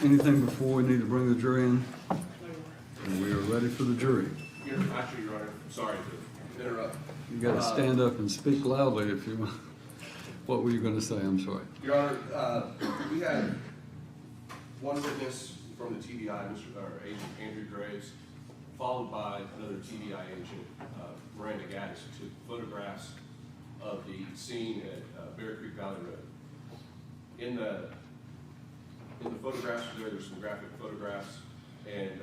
anything before we need to bring the jury in? And we are ready for the jury. Actually, Your Honor, I'm sorry to interrupt. You gotta stand up and speak loudly if you want. What were you gonna say? I'm sorry. Your Honor, we had one witness from the TBI, Agent Andrew Graves, followed by another TBI agent, Miranda Gaddis, who took photographs of the scene at Bear Creek Valley Road. In the photographs there's some graphic photographs, and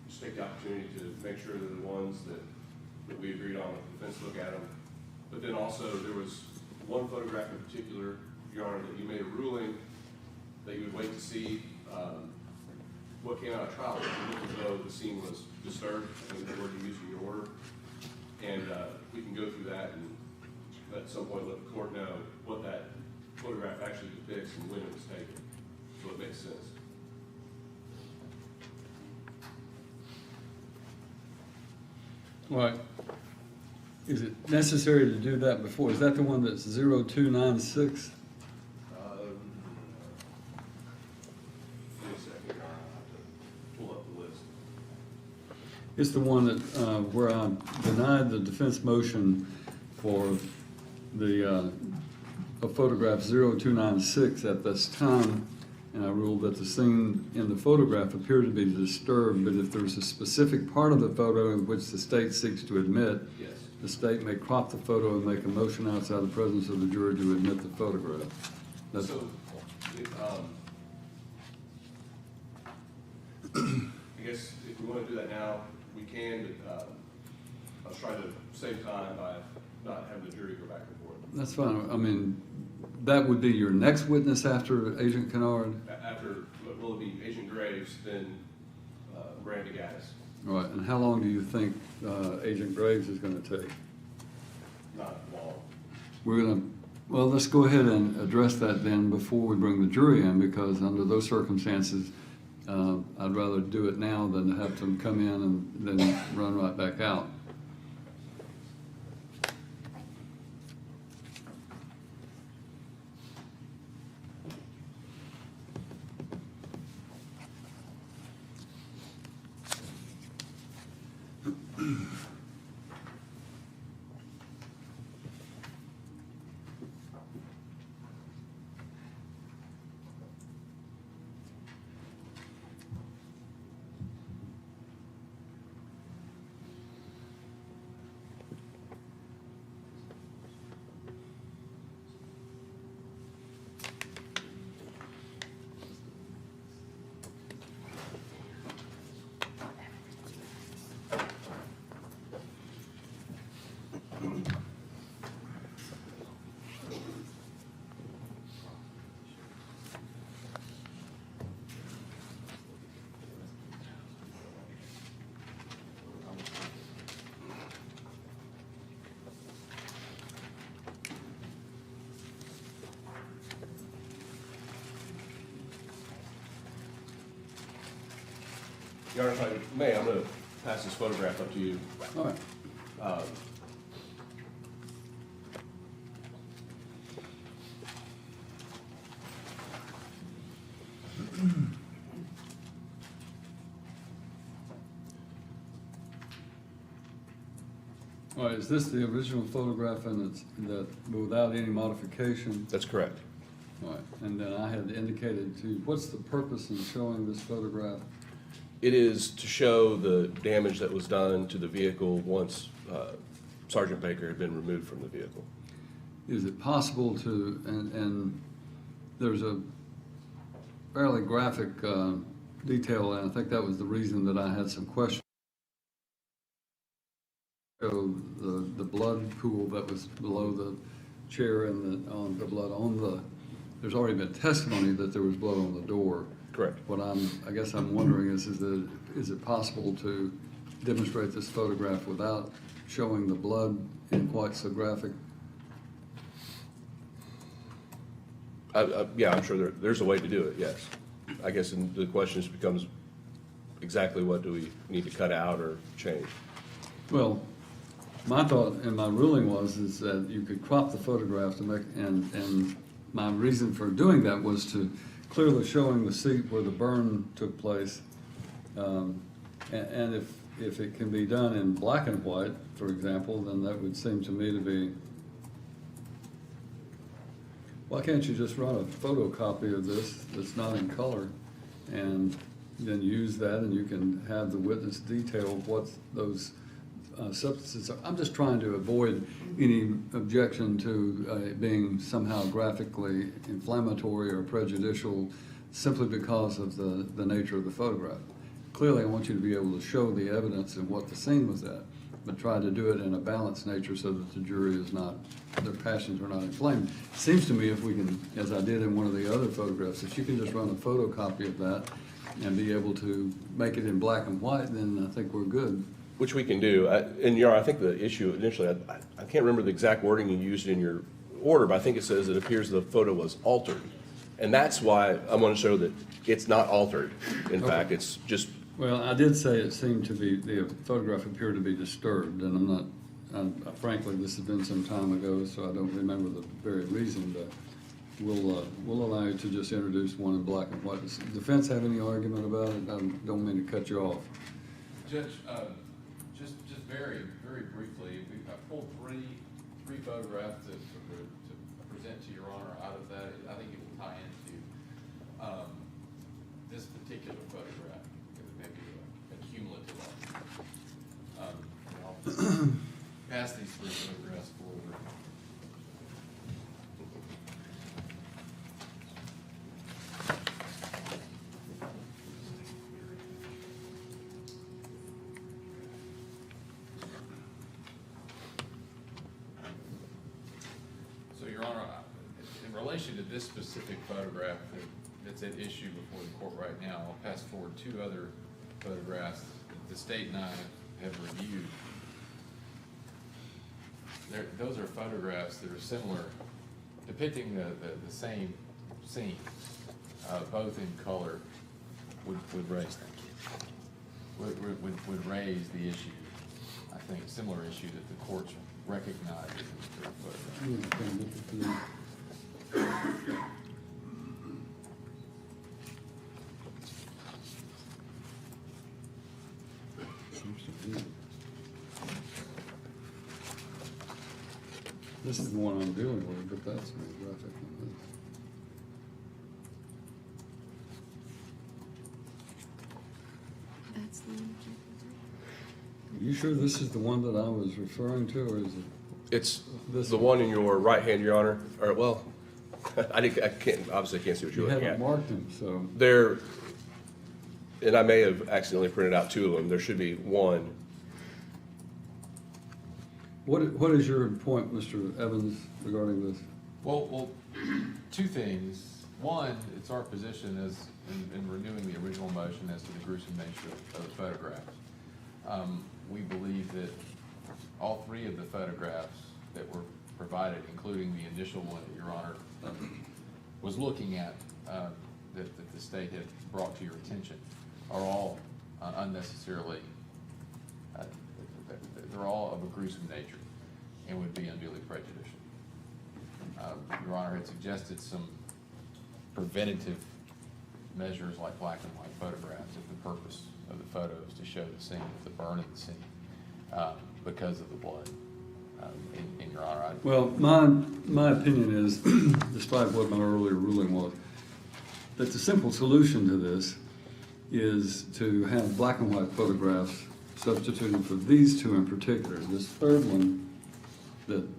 just take the opportunity to make sure they're the ones that we agreed on, the defense look at them. But then also there was one photograph in particular, Your Honor, that you made a ruling that you would wait to see what came out of trial. It looked as though the scene was disturbed, I think the word you used in your order. And we can go through that and at some point let the court know what that photograph actually depicts and when it was taken, so it makes sense. All right. Is it necessary to do that before? Is that the one that's 0296? Give me a second, Your Honor. I'll have to pull up the list. It's the one that, where I denied the defense motion for the, photograph 0296 at this time, and I ruled that the scene in the photograph appeared to be disturbed, but if there's a specific part of the photo in which the state seeks to admit, Yes. the state may crop the photo and make a motion outside the presence of the jury to admit the photograph. That's So, I guess if we want to do that now, we can, but I was trying to save time by not having the jury go back and forth. That's fine. I mean, that would be your next witness after Agent Kennard? After, will it be Agent Graves, then Miranda Gaddis? All right, and how long do you think Agent Graves is going to take? Not long. We're going to, well, let's go ahead and address that then before we bring the jury in, because under those circumstances, I'd rather do it now than to have them come in and then run right back out. Your Honor, if I may, I'm going to pass this photograph up to you. All right. All right, is this the original photograph and it's that without any modification? That's correct. All right, and then I had indicated to, what's the purpose in showing this photograph? It is to show the damage that was done to the vehicle once Sergeant Baker had been removed from the vehicle. Is it possible to, and there's a fairly graphic detail, and I think that was the reason that I had some questions. The blood pool that was below the chair and the blood on the, there's already been testimony that there was blood on the door. Correct. What I guess I'm wondering is it possible to demonstrate this photograph without showing the blood in quite so graphic? Yeah, I'm sure there's a way to do it, yes. I guess the question just becomes exactly what do we need to cut out or change? Well, my thought and my ruling is that you could crop the photograph to make, and my reason for doing that was to clearly showing the seat where the burn took place. And if it can be done in black and white, for example, then that would seem to me to be, why can't you just run a photocopy of this that's not in color and then use that, and you can have the witness detail what those substances are. I'm just trying to avoid any objection to being somehow graphically inflammatory or prejudicial simply because of the nature of the photograph. Clearly, I want you to be able to show the evidence and what the scene was at, but try to do it in a balanced nature so that the jury is not, their passions are not inflamed. It seems to me if we can, as I did in one of the other photographs, if you can just run a photocopy of that and be able to make it in black and white, then I think we're good. Which we can do. And Your Honor, I think the issue initially, I can't remember the exact wording you used in your order, but I think it says it appears the photo was altered. And that's why I want to show that it's not altered. In fact, it's just. Well, I did say it seemed to be, the photograph appeared to be disturbed, and I'm not, frankly, this has been some time ago, so I don't remember the very reason, but we'll allow you to just introduce one in black and white. Does the defense have any argument about it? I don't mean to cut you off. Judge, just very, very briefly, I pulled three photographs to present to Your Honor out of that. I think it will tie into this particular photograph, because it may be a cumulative. I'll pass these three photographs forward. Your Honor, in relation to this specific photograph that's at issue before the court right now, I'll pass forward two other photographs that the state and I have reviewed. Those are photographs that are similar, depicting the same scene, both in color, would raise the issue, I think, similar issue that the courts recognize in the photograph. This is the one I'm dealing with, but that's more graphic than this. That's the one. Are you sure this is the one that I was referring to, or is it? It's This the one in your right hand, Your Honor. Or, well, I can't, obviously can't see what you're You looking haven't at. marked them, so. There, and I may have accidentally printed out two of them. There should be one. What is your point, Mr. Evans, regarding this? Well, two things. One, it's our position as in renewing the original motion as to the gruesome nature of the photographs. We believe that all three of the photographs that were provided, including the initial one that Your Honor was looking at, that the state had brought to your attention, are all unnecessarily, they're all of a gruesome nature and would be unduly prejudicial. Your Honor had suggested some preventative measures like black and white photographs if the purpose of the photos to show the scene of the burn of the scene because of the blood. In Your Honor, Well, my opinion is, despite what my earlier ruling was, that the simple solution to this is to have black and white photographs substituted for these two in particular. This third one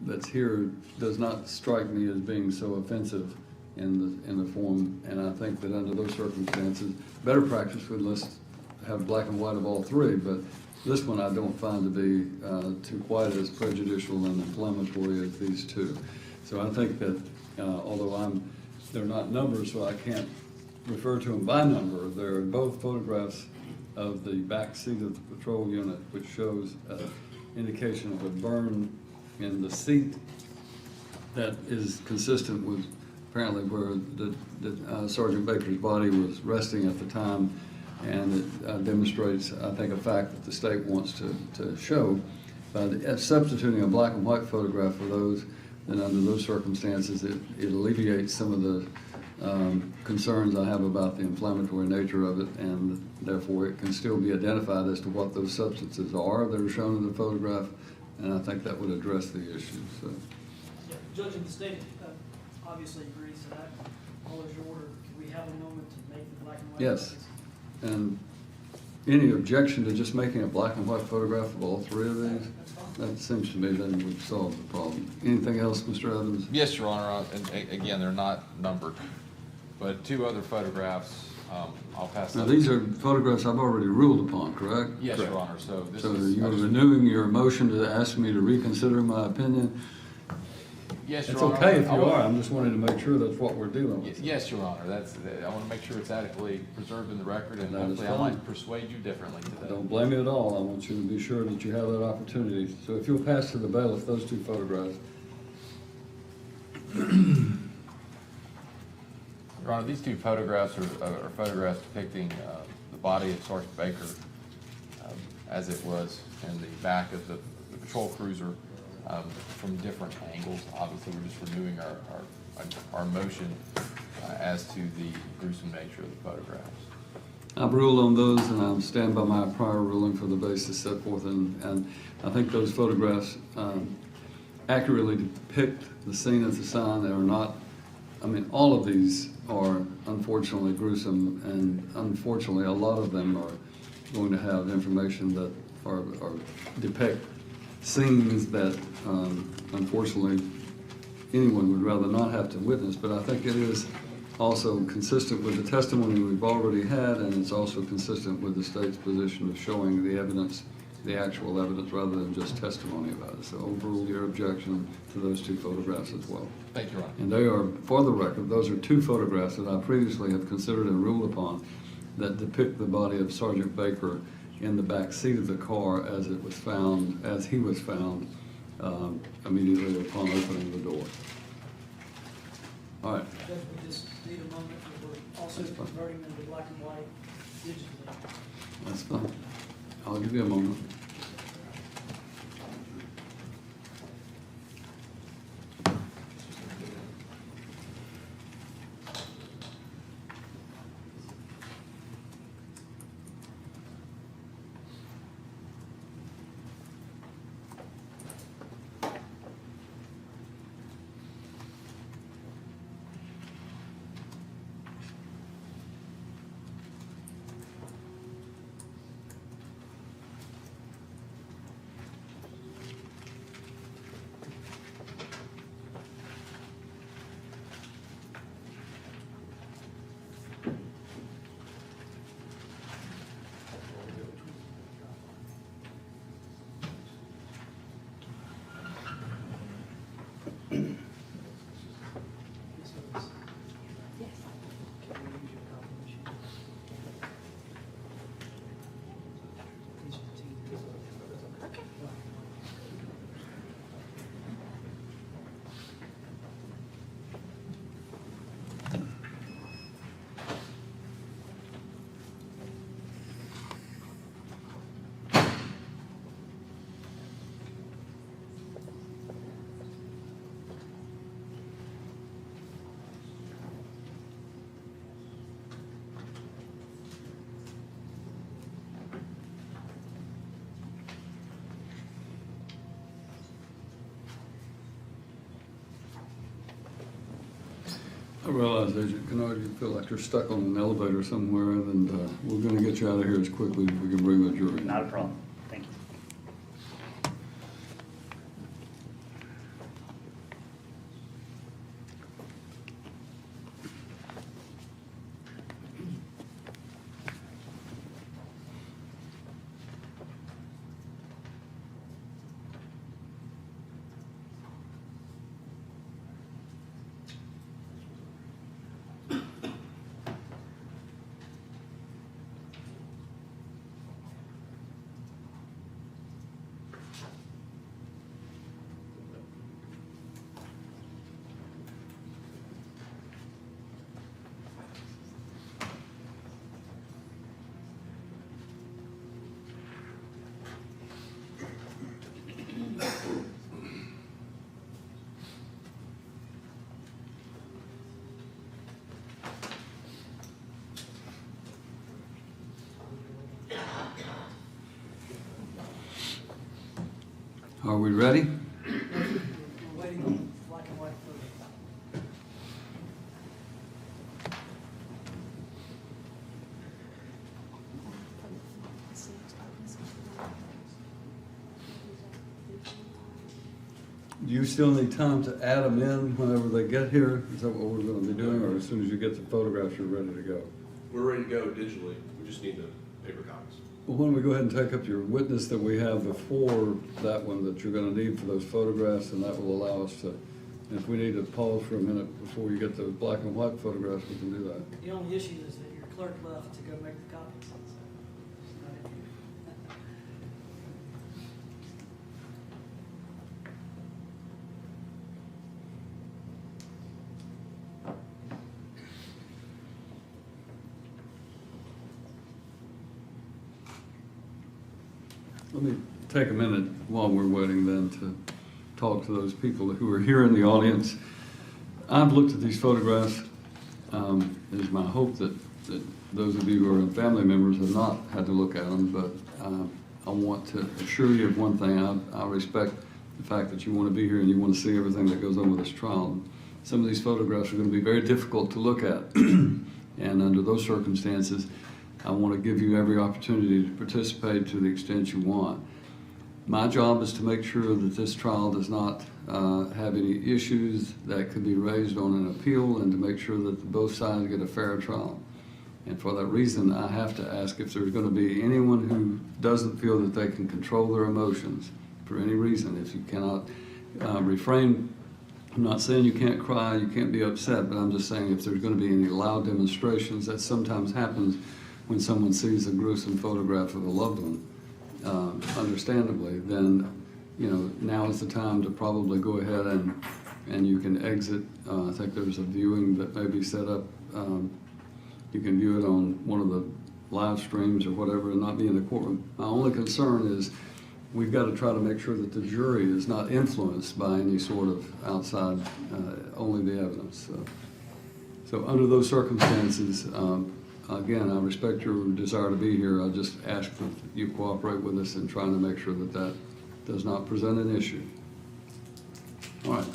that's here does not strike me as being so offensive in the form, and I think that under those circumstances, better practice would have black and white of all three, but this one I don't find to be too quite as prejudicial and inflammatory as these two. So I think that although they're not numbers, so I can't refer to them by number, they're both photographs of the back seat of the patrol unit, which shows indication of a burn in the seat that is consistent with apparently where Sergeant Baker's body was resting at the time, and it demonstrates, I think, a fact that the state wants to show. By substituting a black and white photograph for those, then under those circumstances, it alleviates some of the concerns I have about the inflammatory nature of it, and therefore it can still be identified as to what those substances are that are shown in the photograph, and I think that would address the issue, so. Yeah, Judge of the state obviously agrees to that. All is your order. Can we have a moment to make the black and white? Yes. And any objection to just making a black and white photograph of all three of these? That's fine. That seems to me that would solve the problem. Anything else, Mr. Evans? Yes, Your Honor, and again, they're not numbered, but two other photographs, I'll pass Now, those. these are photographs I've already ruled upon, correct? Yes, Your Honor, so this So is. you're renewing your motion to ask me to reconsider my opinion? Yes, It's Your Honor. okay if I you want- are, I'm just wanting to make sure that's what we're dealing with. Yes, Your Honor, I want to make sure it's adequately preserved in the record, and That is hopefully I fine. might persuade you differently today. Don't blame me at all, I want you to be sure that you have that opportunity. So if you'll pass to the bailiff those two photographs. Your Honor, these two photographs are photographs depicting the body of Sergeant Baker as it was in the back of the patrol cruiser from different angles. Obviously, we're just renewing our motion as to the gruesome nature of the photographs. I've ruled on those, and I stand by my prior ruling for the basis set forth, and I think those photographs accurately depict the scene at the sign. They are not, I mean, all of these are unfortunately gruesome, and unfortunately, a lot of them are going to have information that are depict scenes that unfortunately anyone would rather not have to witness. But I think it is also consistent with the testimony we've already had, and it's also consistent with the state's position of showing the evidence, the actual evidence, rather than just testimony about it. So overrule your objection to those two photographs as well. Thank you, Your Honor. And they are, for the record, those are two photographs that I previously have considered and ruled upon that depict the body of Sergeant Baker in the back seat of the car as it was found, as he was found immediately upon opening the door. All right. Judge, we just need a moment, because we're also That's fine. converting them to black and white digitally. That's fine. I'll give you a moment. I realize, Agent Kennard, you feel like you're stuck on an elevator somewhere, and we're going to get you out of here as quickly as we can bring the jury in. Not a problem. Thank you. Are we ready? We're waiting on black and white photos. Do you still need time to add them in whenever they get here? Is that what we're gonna be doing, or as soon as you get the photographs, you're ready to go? We're ready to go digitally, we just need the paper copies. Well, why don't we go ahead and take up your witness that we have before that one that you're gonna need for those photographs, and that will allow us to, and if we need to pause for a minute before you get those black and white photographs, we can do that. The only issue is that your clerk left to go make the copies. So she's not in here. Let me take a minute while we're waiting then to talk to those people who are here in the audience. I've looked at these photographs. It is my hope that those of you who are family members have not had to look at them, but I want to assure you of one thing. I respect the fact that you want to be here and you want to see everything that goes on with this trial. Some of these photographs are going to be very difficult to look at, and under those circumstances, I want to give you every opportunity to participate to the extent you want. My job is to make sure that this trial does not have any issues that could be raised on an appeal, and to make sure that both sides get a fair trial. And for that reason, I have to ask if there's going to be anyone who doesn't feel that they can control their emotions for any reason. If you cannot refrain, I'm not saying you can't cry, you can't be upset, but I'm just saying if there's going to be any loud demonstrations, that sometimes happens when someone sees a gruesome photograph of a loved one, understandably, then, you know, now is the time to probably go ahead and you can exit. I think there's a viewing that may be set up. You can view it on one of the live streams or whatever and not be in the courtroom. My only concern is we've got to try to make sure that the jury is not influenced by any sort of outside, only the evidence. So under those circumstances, again, I respect your desire to be here. I just ask that you cooperate with us in trying to make sure that that does not present an issue. All right.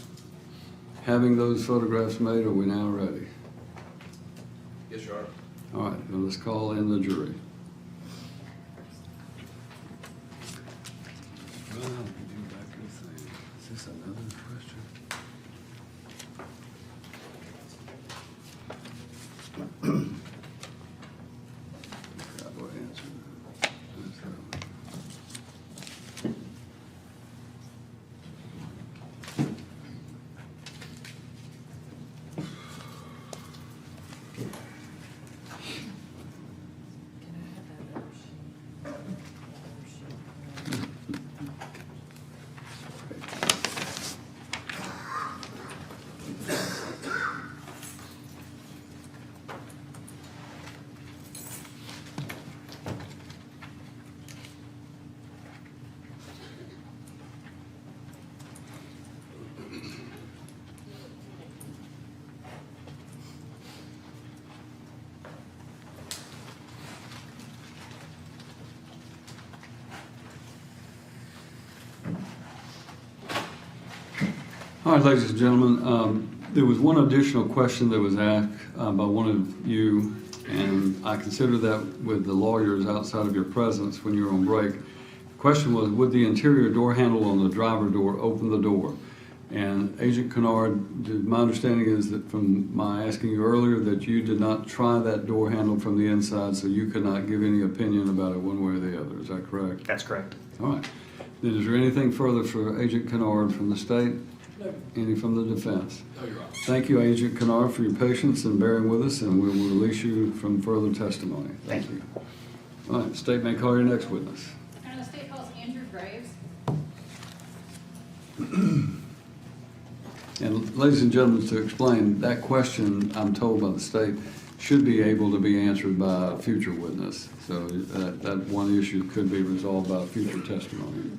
Having those photographs made, are we now ready? Yes, Your Honor. All right, well, let's call in the jury. Is this another question? I will answer that. That's that one. All right, ladies and gentlemen, there was one additional question that was asked by one of you, and I consider that with the lawyers outside of your presence when you were on break. The question was, would the interior door handle on the driver door open the door? And Agent Kennard, my understanding is that from my asking you earlier that you did not try that door handle from the inside, so you could not give any opinion about it one way or the other. Is that correct? That's correct. All right. Then is there anything further for Agent Kennard from the state? No. Any from the defense? No, Your Honor. Thank you, Agent Kennard, for your patience and bearing with us, and we will release you from further testimony. Thank you. All right, the state may call your next witness. And the state calls Andrew Graves. And ladies and gentlemen, to explain, that question, I'm told by the state, should be able to be answered by a future witness. So that one issue could be resolved by future testimony.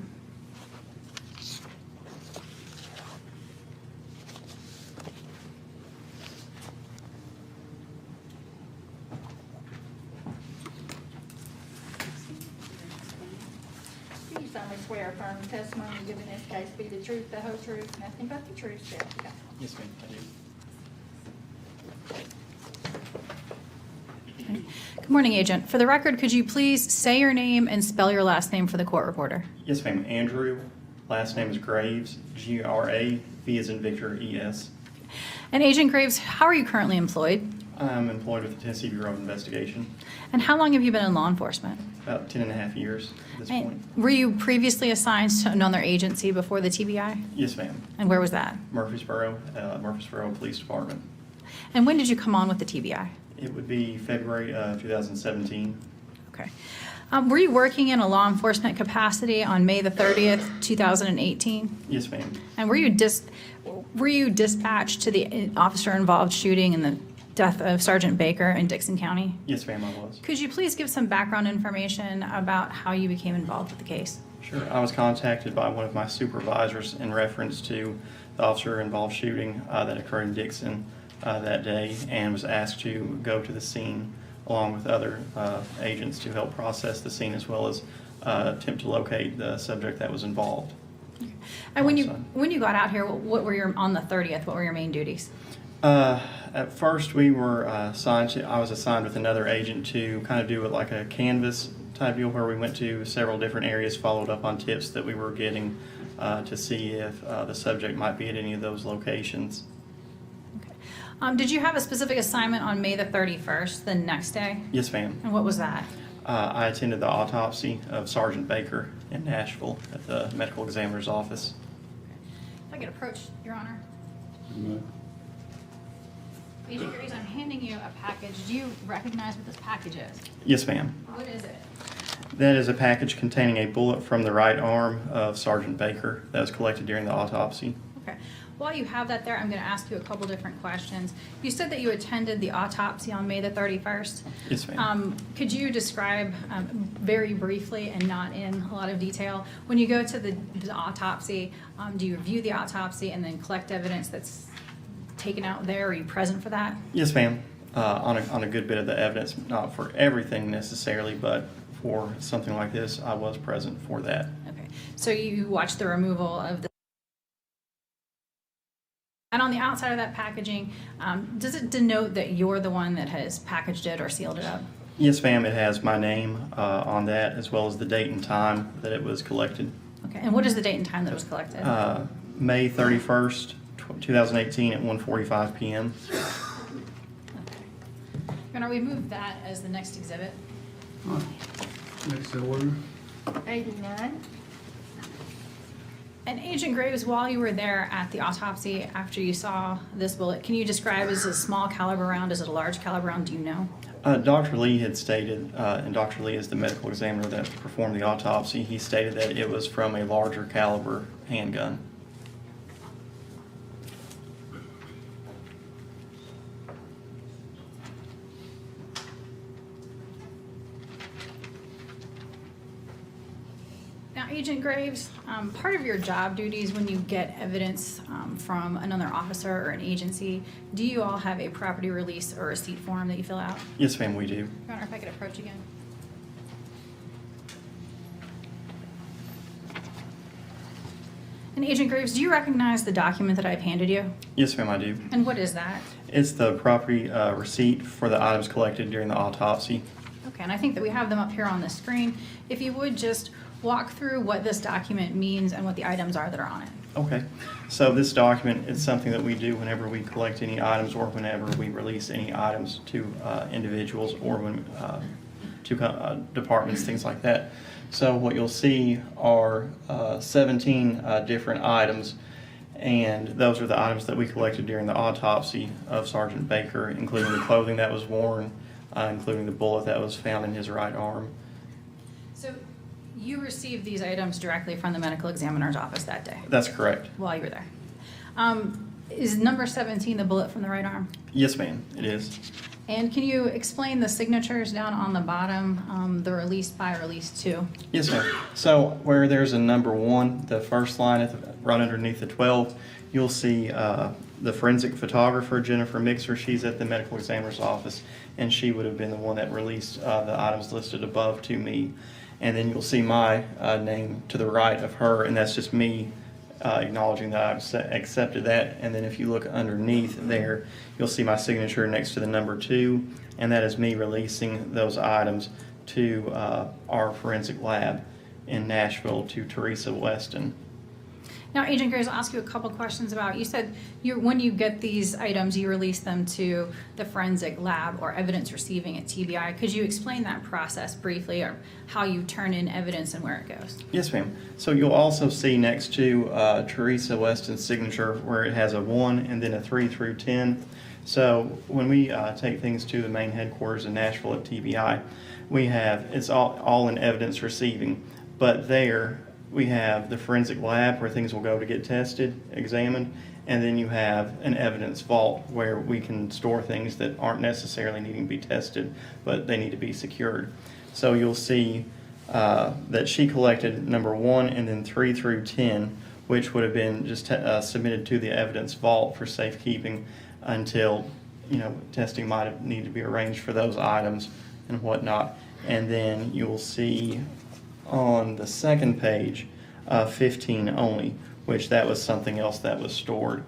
Do you solemnly swear affirm the testimony you give in this case be the truth, the whole truth, nothing but the truth, so help you God. Yes, ma'am, I do. Good morning, Agent. For the record, could you please say your name and spell your last name for the court reporter? Yes, ma'am. Andrew, last name is Graves, G-R-A-V as in Victor, E-S. And Agent Graves, how are you currently employed? I'm employed with the Tennessee Bureau of Investigation. And how long have you been in law enforcement? About 10 and a half years at this point. And were you previously assigned to another agency before the TBI? Yes, ma'am. And where was that? Murfreesboro Police Department. And when did you come on with the TBI? It would be February 2017. Okay. Were you working in a law enforcement capacity on May the 30th, 2018? Yes, ma'am. And were you dispatched to the officer-involved shooting and the death of Sergeant Baker in Dixon County? Yes, ma'am, I was. Could you please give some background information about how you became involved with the case? Sure. I was contacted by one of my supervisors in reference to the officer-involved shooting that occurred in Dixon that day, and was asked to go to the scene along with other agents to help process the scene, as well as attempt to locate the subject that was involved. And when you got out here, what were your on the 30th? What were your main duties? At first, we were I was assigned with another agent to kind of do it like a canvas type deal, where we went to several different areas, followed up on tips that we were getting to see if the subject might be at any of those locations. Did you have a specific assignment on May the 31st, the next day? Yes, ma'am. And what was that? I attended the autopsy of Sergeant Baker in Nashville at the medical examiner's office. If I could approach, Your Honor. No. Agent Graves, I'm handing you a package. Do you recognize what this package is? Yes, ma'am. What is it? That is a package containing a bullet from the right arm of Sergeant Baker that was collected during the autopsy. Okay. While you have that there, I'm going to ask you a couple different questions. You said that you attended the autopsy on May the 31st. Yes, ma'am. Could you describe very briefly and not in a lot of detail, when you go to the autopsy, do you review the autopsy and then collect evidence that's taken out there? Are you present for that? Yes, ma'am. On a good bit of the evidence, not for everything necessarily, but for something like this, I was present for that. Okay. So you watched the removal of the... And on the outside of that packaging, does it denote that you're the one that has packaged it or sealed it up? Yes, ma'am. It has my name on that, as well as the date and time that it was collected. Okay. And what is the date and time that it was collected? May 31st, 2018 at 1:45 p.m. Okay. Your Honor, we move that as the next exhibit. Next order. 89. And Agent Graves, while you were there at the autopsy, after you saw this bullet, can you describe, is it a small caliber round? Is it a large caliber round? Do you know? Dr. Lee had stated, and Dr. Lee is the medical examiner that performed the autopsy, he stated that it was from a larger caliber handgun. Now, Agent Graves, part of your job duties when you get evidence from another officer or an agency, do you all have a property release or receipt form that you fill out? Yes, ma'am, we do. Your Honor, if I could approach again. And Agent Graves, do you recognize the document that I've handed you? Yes, ma'am, I do. And what is that? It's the property receipt for the items collected during the autopsy. Okay, and I think that we have them up here on the screen. If you would just walk through what this document means and what the items are that are on it. Okay, so this document is something that we do whenever we collect any items or whenever we release any items to individuals or when to departments, things like that. So what you'll see are 17 different items, and those are the items that we collected during the autopsy of Sergeant Baker, including the clothing that was worn, including the bullet that was found in his right arm. So you received these items directly from the medical examiner's office that day That's correct. while you were there. Is number 17 the bullet from the right arm? Yes, ma'am, it is. And can you explain the signatures down on the bottom, the released by, released to? Yes, ma'am. So where there's a number 1, the first line right underneath the 12, you'll see the forensic photographer, Jennifer Mixer. She's at the medical examiner's office, and she would have been the one that released the items listed above to me. And then you'll see my name to the right of her, and that's just me acknowledging that I've accepted that. And then if you look underneath there, you'll see my signature next to the number 2, and that is me releasing those items to our forensic lab in Nashville to Teresa Weston. Now, Agent Graves, I'll ask you a couple questions about, you said when you get these items, you release them to the forensic lab or evidence receiving at TBI. Could you explain that process briefly, or how you turn in evidence and where it goes? Yes, ma'am. So you'll also see next to Teresa Weston's signature where it has a 1 and then a 3 through 10. So when we take things to the main headquarters in Nashville at TBI, we have, it's all in evidence receiving, but there we have the forensic lab where things will go to get tested, examined, and then you have an evidence vault where we can store things that aren't necessarily needing to be tested, but they need to be secured. So you'll see that she collected number 1 and then 3 through 10, which would have been just submitted to the evidence vault for safekeeping until, testing might need to be arranged for those items and whatnot. And then you'll see on the second page 15 only, which that was something else that was stored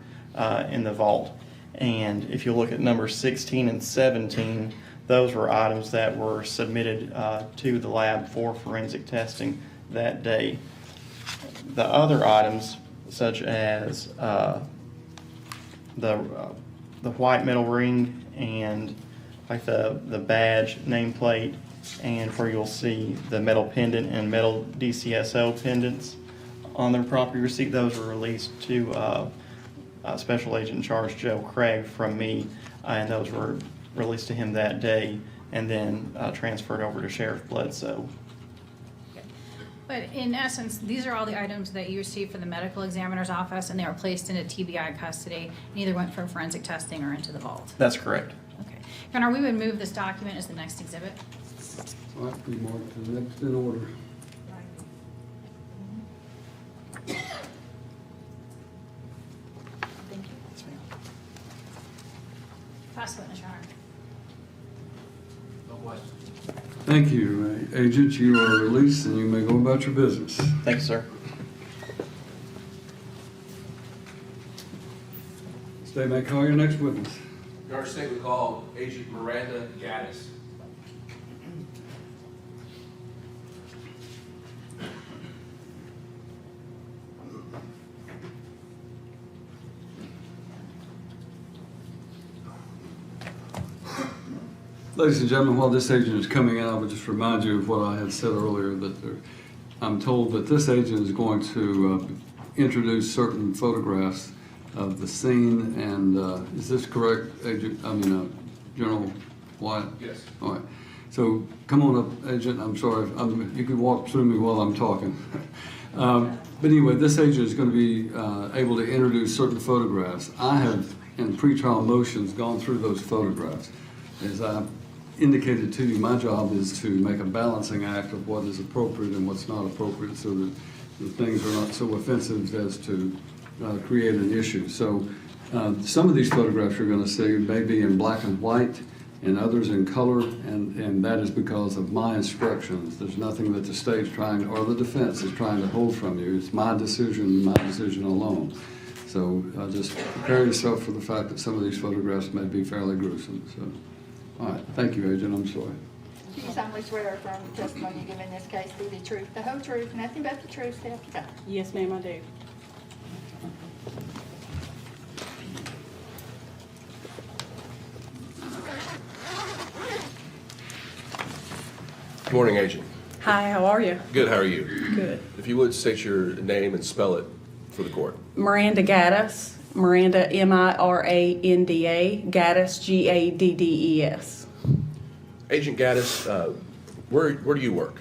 in the vault. And if you look at number 16 and 17, those were items that were submitted to the lab for forensic testing that day. The other items, such as the white metal ring and like the badge nameplate, and where you'll see the metal pendant and metal DCSO pendants on their property receipt, those were released to Special Agent in Charge Joe Craig from me, and those were released to him that day and then transferred over to Sheriff Bledsoe. But in essence, these are all the items that you received from the medical examiner's office, and they were placed into TBI custody and either went for forensic testing or into the vault. That's correct. Okay. Your Honor, we would move this document as the next exhibit. All right, be marked to the next in order. Thank you. Pass the witness, Your Honor. No questions. Thank you, Agent. You are released and you may go about your business. Thank you, sir. State may call your next witness. Your Honor, state we call Agent Miranda Gaddis. Ladies and gentlemen, while this agent is coming out, I would just remind you of what I had said earlier, that I'm told that this agent is going to introduce certain photographs of the scene, and is this correct, Agent? General Wyatt? Yes. All right. So come on up, Agent. I'm sorry. You can walk through me while I'm talking. But anyway, this agent is going to be able to introduce certain photographs. I have, in pretrial motions, gone through those photographs. As I indicated to you, my job is to make a balancing act of what is appropriate and what's not appropriate so that the things are not so offensive as to create an issue. So some of these photographs you're going to see may be in black and white and others in color, and that is because of my instructions. There's nothing that the state's trying, or the defense is trying to hold from you. It's my decision alone. So just prepare yourself for the fact that some of these photographs may be fairly gruesome. So. All right, thank you, Agent. I'm sorry. Do you solemnly swear or affirm the testimony you give in this case be the truth, the whole truth, nothing but the truth, so help you God? Yes, ma'am, I do. Good morning, Agent. Hi, how are you? Good, how are you? Good. If you would state your name and spell it for the court. Miranda Gaddis. Miranda, M-I-R-A-N-D-A. Gaddis, G-A-D-D-E-S. Agent Gaddis, where do you work?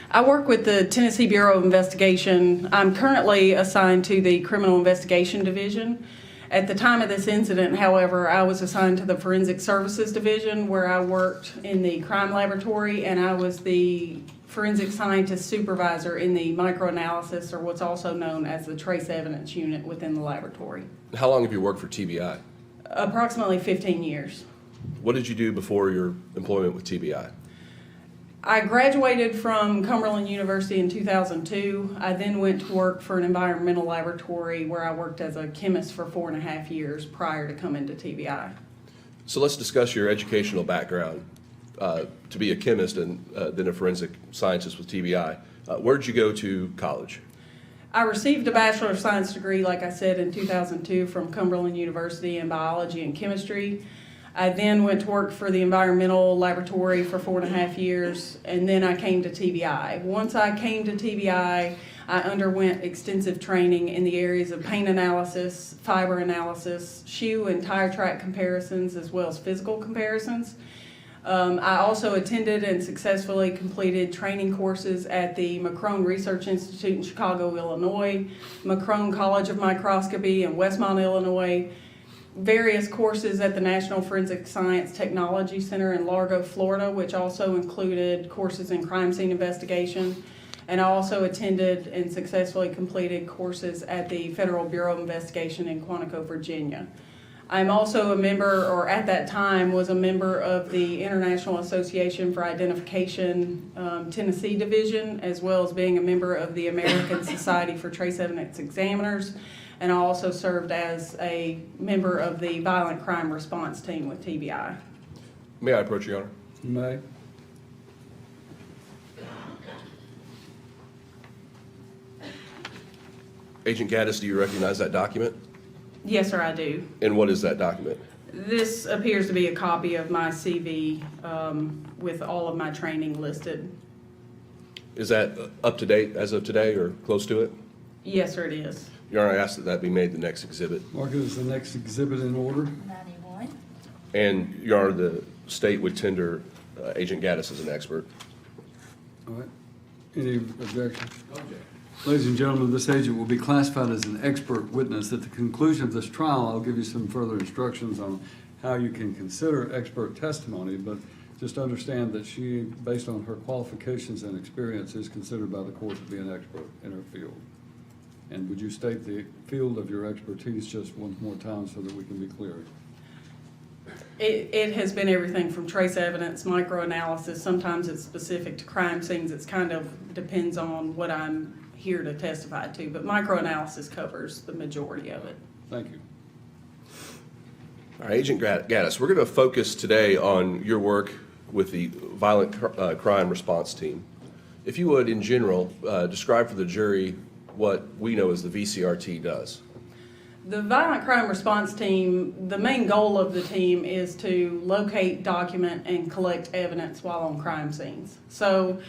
I work with the Tennessee Bureau of Investigation. I'm currently assigned to the Criminal Investigation Division. At the time of this incident, however, I was assigned to the Forensic Services Division, where I worked in the crime laboratory, and I was the forensic scientist supervisor in the microanalysis, or what's also known as the trace evidence unit within the laboratory. How long have you worked for TBI? Approximately 15 years. What did you do before your employment with TBI? I graduated from Cumberland University in 2002. I then went to work for an environmental laboratory where I worked as a chemist for 4.5 years prior to coming to TBI. So let's discuss your educational background. To be a chemist and then a forensic scientist with TBI, where did you go to college? I received a Bachelor of Science degree, like I said, in 2002 from Cumberland University in biology and chemistry. I then went to work for the environmental laboratory for 4.5 years, and then I came to TBI. Once I came to TBI, I underwent extensive training in the areas of pain analysis, fiber analysis, shoe and tire track comparisons, as well as physical comparisons. I also attended and successfully completed training courses at the McCrone Research Institute in Chicago, Illinois, McCrone College of Microscopy in Westmont, Illinois, various courses at the National Forensic Science Technology Center in Largo, Florida, which also included courses in crime scene investigation. And I also attended and successfully completed courses at the Federal Bureau of Investigation in Quantico, Virginia. I'm also a member, or at that time was a member of the International Association for Identification Tennessee Division, as well as being a member of the American Society for Trace Evidence Examiners. And I also served as a member of the Violent Crime Response Team with TBI. May I approach Your Honor? You may. Agent Gaddis, do you recognize that document? Yes, sir, I do. And what is that document? This appears to be a copy of my CV with all of my training listed. Is that up to date as of today or close to it? Yes, sir, it is. Your Honor, I ask that that be made the next exhibit. Mark it as the next exhibit in order. 91. And Your Honor, the state would tender Agent Gaddis as an expert. All right. Any objections? Ladies and gentlemen, this agent will be classified as an expert witness. At the conclusion of this trial, I'll give you some further instructions on how you can consider expert testimony, but just understand that she, based on her qualifications and experience, is considered by the court to be an expert in her field. And would you state the field of your expertise just one more time so that we can be clear? It has been everything from trace evidence, microanalysis. Sometimes it's specific to crime scenes. It's kind of depends on what I'm here to testify to, but microanalysis covers the majority of it. Thank you. All right, Agent Gaddis, we're going to focus today on your work with the Violent Crime Response Team. If you would, in general, describe for the jury what we know as the VCRT does. The Violent Crime Response Team, the main goal of the team is to locate, document, and collect evidence while on crime scenes. So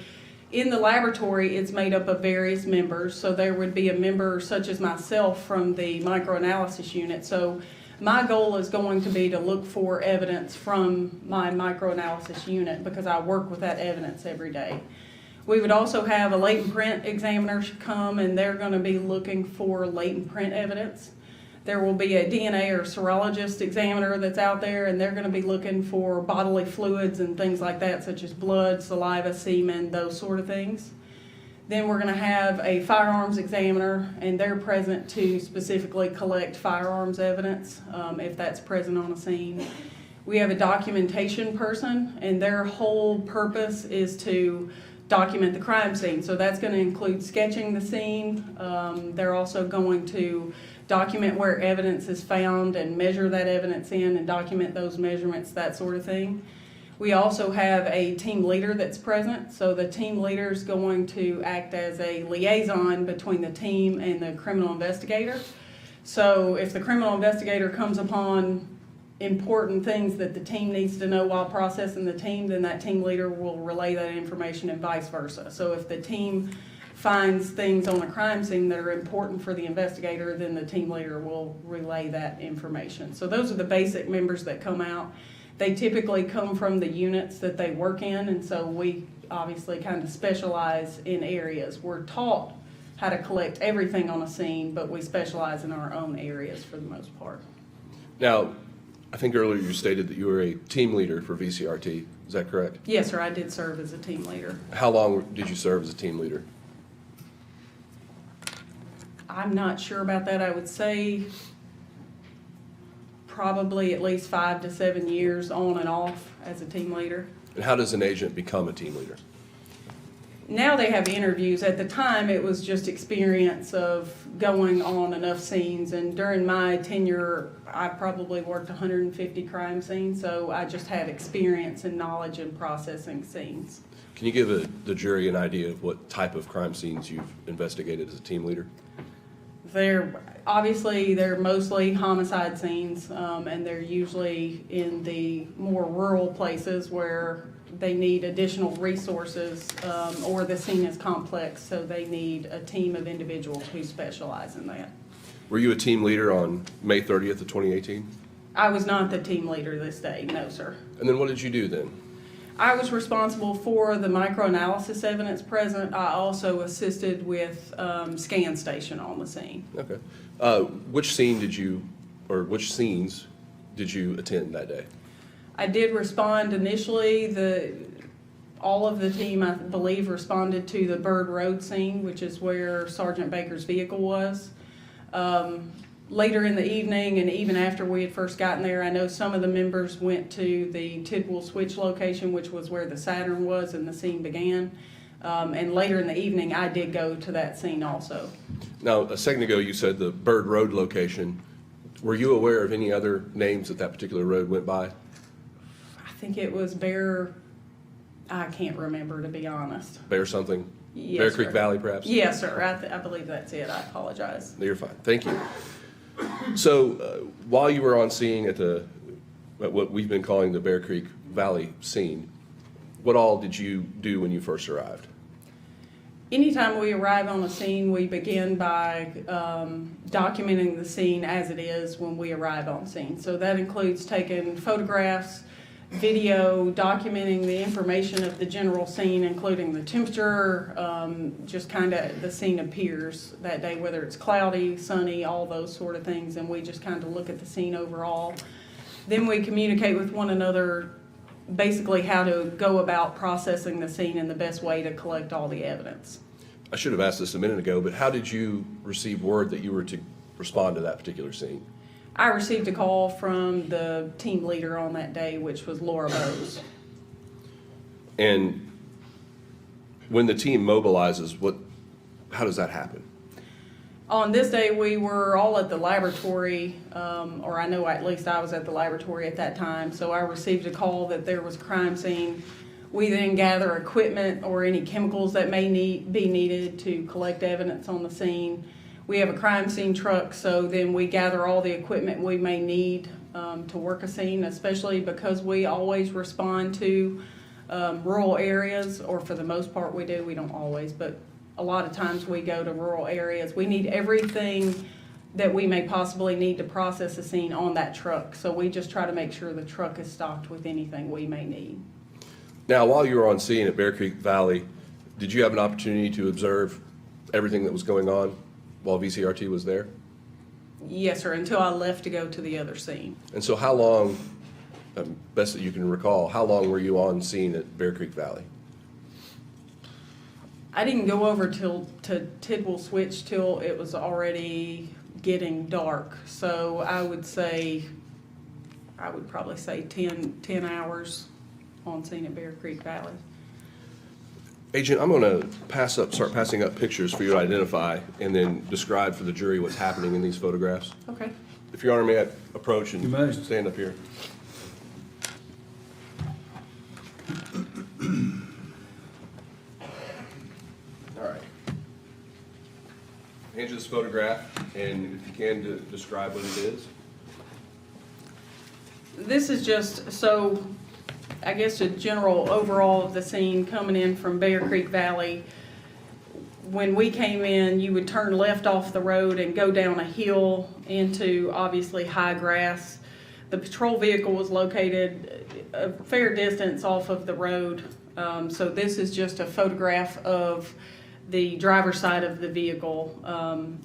in the laboratory, it's made up of various members. So there would be a member such as myself from the microanalysis unit. So my goal is going to be to look for evidence from my microanalysis unit because I work with that evidence every day. We would also have a latent print examiner come, and they're going to be looking for latent print evidence. There will be a DNA or serologist examiner that's out there, and they're going to be looking for bodily fluids and things like that, such as blood, saliva, semen, those sort of things. Then we're going to have a firearms examiner, and they're present to specifically collect firearms evidence if that's present on a scene. We have a documentation person, and their whole purpose is to document the crime scene. So that's going to include sketching the scene. They're also going to document where evidence is found and measure that evidence in and document those measurements, that sort of thing. We also have a team leader that's present. So the team leader is going to act as a liaison between the team and the criminal investigator. So if the criminal investigator comes upon important things that the team needs to know while processing the team, then that team leader will relay that information and vice versa. So if the team finds things on a crime scene that are important for the investigator, then the team leader will relay that information. So those are the basic members that come out. They typically come from the units that they work in, and so we obviously kind of specialize in areas. We're taught how to collect everything on a scene, but we specialize in our own areas for the most part. Now, I think earlier you stated that you were a team leader for VCRT. Is that correct? Yes, sir, I did serve as a team leader. How long did you serve as a team leader? I'm not sure about that. I would say probably at least 5 to 7 years on and off as a team leader. And how does an agent become a team leader? Now they have interviews. At the time, it was just experience of going on enough scenes. And during my tenure, I probably worked 150 crime scenes, so I just had experience and knowledge in processing scenes. Can you give the jury an idea of what type of crime scenes you've investigated as a team leader? They're mostly homicide scenes, and they're usually in the more rural places where they need additional resources, or the scene is complex, so they need a team of individuals who specialize in that. Were you a team leader on May 30th of 2018? I was not the team leader this day, no, sir. And then what did you do then? I was responsible for the microanalysis evidence present. I also assisted with scan station on the scene. Okay. Which scenes did you attend that day? I did respond initially. All of the team, I believe, responded to the Bird Road scene, which is where Sergeant Baker's vehicle was. Later in the evening, and even after we had first gotten there, I know some of the members went to the Tidwell Switch location, which was where the Saturn was and the scene began. And later in the evening, I did go to that scene also. Now, a second ago, you said the Bird Road location. Were you aware of any other names that particular road went by? I think it was Bear, I can't remember, to be honest. Bear something? Yes, Bear Creek sir. Valley, perhaps? Yes, sir. I believe that's it. I apologize. No, you're fine. Thank you. So, while you were on scene at what we've been calling the Bear Creek Valley scene, what all did you do when you first arrived? Anytime we arrive on a scene, we begin by documenting the scene as it is when we arrive on scene. So that includes taking photographs, video, documenting the information of the general scene, including the temperature, just kind of the scene appears that day, whether it's cloudy, sunny, all those sort of things, and we just kind of look at the scene overall. Then we communicate with one another basically how to go about processing the scene and the best way to collect all the evidence. I should have asked this a minute ago, but how did you receive word that you were to respond to that particular scene? I received a call from the team leader on that day, which was Laura Bose. And when the team mobilizes, how does that happen? On this day, we were all at the laboratory, or I know at least I was at the laboratory at that time, so I received a call that there was a crime scene. We then gather equipment or any chemicals that may be needed to collect evidence on the scene. We have a crime scene truck, so then we gather all the equipment we may need to work a scene, especially because we always respond to rural areas, or for the most part we do. We don't always, but a lot of times we go to rural areas. We need everything that we may possibly need to process a scene on that truck, so we just try to make sure the truck is stocked with anything we may need. Now, while you were on scene at Bear Creek Valley, did you have an opportunity to observe everything that was going on while VCRT was there? Yes, sir, until I left to go to the other scene. And so how long, best that you can recall, how long were you on scene at Bear Creek Valley? I didn't go over to Tidwell Switch till it was already getting dark. So I would probably say 10 hours on scene at Bear Creek Valley. Agent, I'm going to start passing up pictures for you to identify and then describe for the jury what's happening in these photographs. Okay. If Your Honor, may I approach and You may. stand up here? All right. Hand you this photograph, and if you can, describe what it is. This is just, so I guess a general overall of the scene coming in from Bear Creek Valley. When we came in, you would turn left off the road and go down a hill into obviously high grass. The patrol vehicle was located a fair distance off of the road. So this is just a photograph of the driver's side of the vehicle.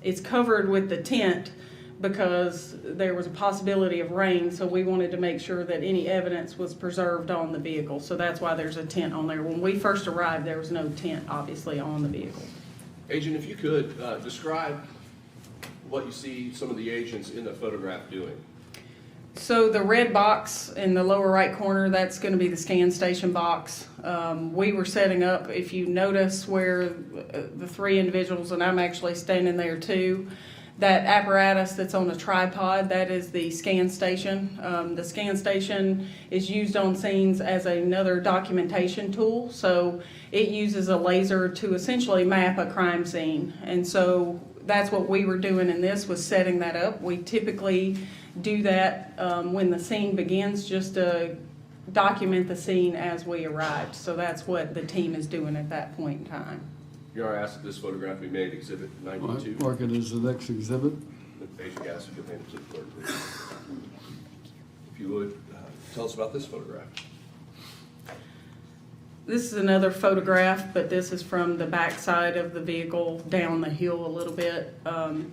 It's covered with the tent because there was a possibility of rain, so we wanted to make sure that any evidence was preserved on the vehicle. So that's why there's a tent on there. When we first arrived, there was no tent, obviously, on the vehicle. Agent, if you could, describe what you see some of the agents in the photograph doing. So the red box in the lower right corner, that's going to be the scan station box. We were setting up, if you notice where the three individuals, and I'm actually standing there too, that apparatus that's on a tripod, that is the scan station. The scan station is used on scenes as another documentation tool. So it uses a laser to essentially map a crime scene. And so that's what we were doing in this, was setting that up. We typically do that when the scene begins, just to document the scene as we arrived. So that's what the team is doing at that point in time. Your Honor, asked that this photograph be made exhibit All 92. right, mark it as the next exhibit. Agent Gaddis, if you'll hand it to the clerk, please. If you would, tell us about this photograph. This is another photograph, but this is from the back side of the vehicle down the hill a little bit.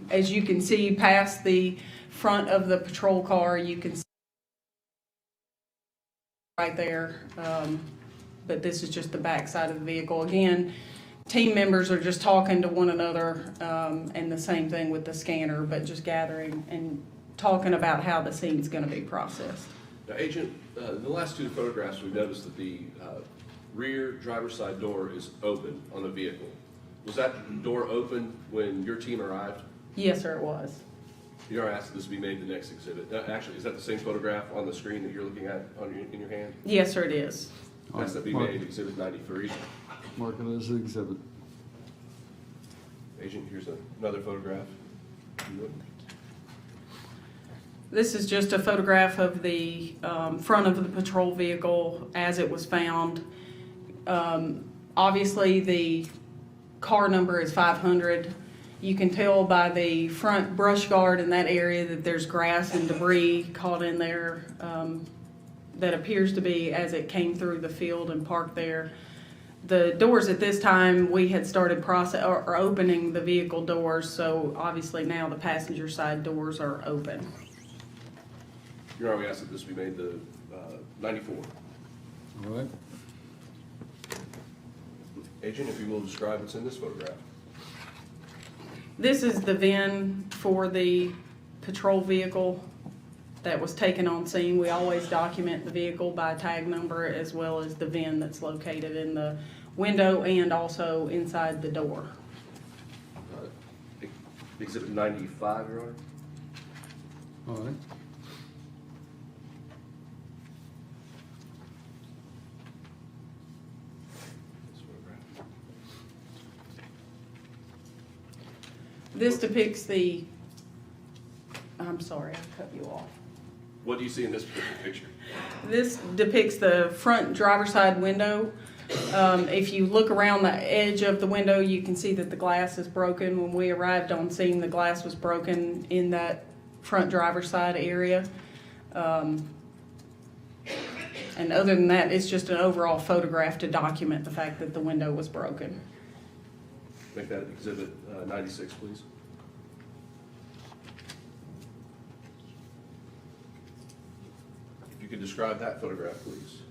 As you can see past the front of the patrol car, you can see right there. But this is just the back side of the vehicle. Again, team members are just talking to one another, and the same thing with the scanner, but just gathering and talking about how the scene's going to be processed. Now, Agent, in the last two photographs, we noticed that the rear driver's side door is open on the vehicle. Was that door open when your team arrived? Yes, sir, it was. You are asked that this be made the next exhibit. Actually, is that the same photograph on the screen that you're looking at in your hand? Yes, sir, it is. Ask that be Mark- made exhibit 93. Mark it as the exhibit. Agent, here's another photograph. This is just a photograph of the front of the patrol vehicle as it was found. Obviously, the car number is 500. You can tell by the front brush guard in that area that there's grass and debris caught in there that appears to be as it came through the field and parked there. The doors at this time, we had started opening the vehicle doors, so obviously now the passenger side doors are open. Your Honor, we ask that this be made the 94. All right. Agent, if you will describe what's in this photograph. This is the VIN for the patrol vehicle that was taken on scene. We always document the vehicle by tag number as well as the VIN that's located in the window and also inside the door. Exhibit 95, Your Honor. All right. This depicts the, I'm sorry, I cut you off. What do you see in this particular picture? This depicts the front driver's side window. If you look around the edge of the window, you can see that the glass is broken. When we arrived on scene, the glass was broken in that front driver's side area. And other than that, it's just an overall photograph to document the fact that the window was broken. Make that exhibit 96, please. If you could describe that photograph, please.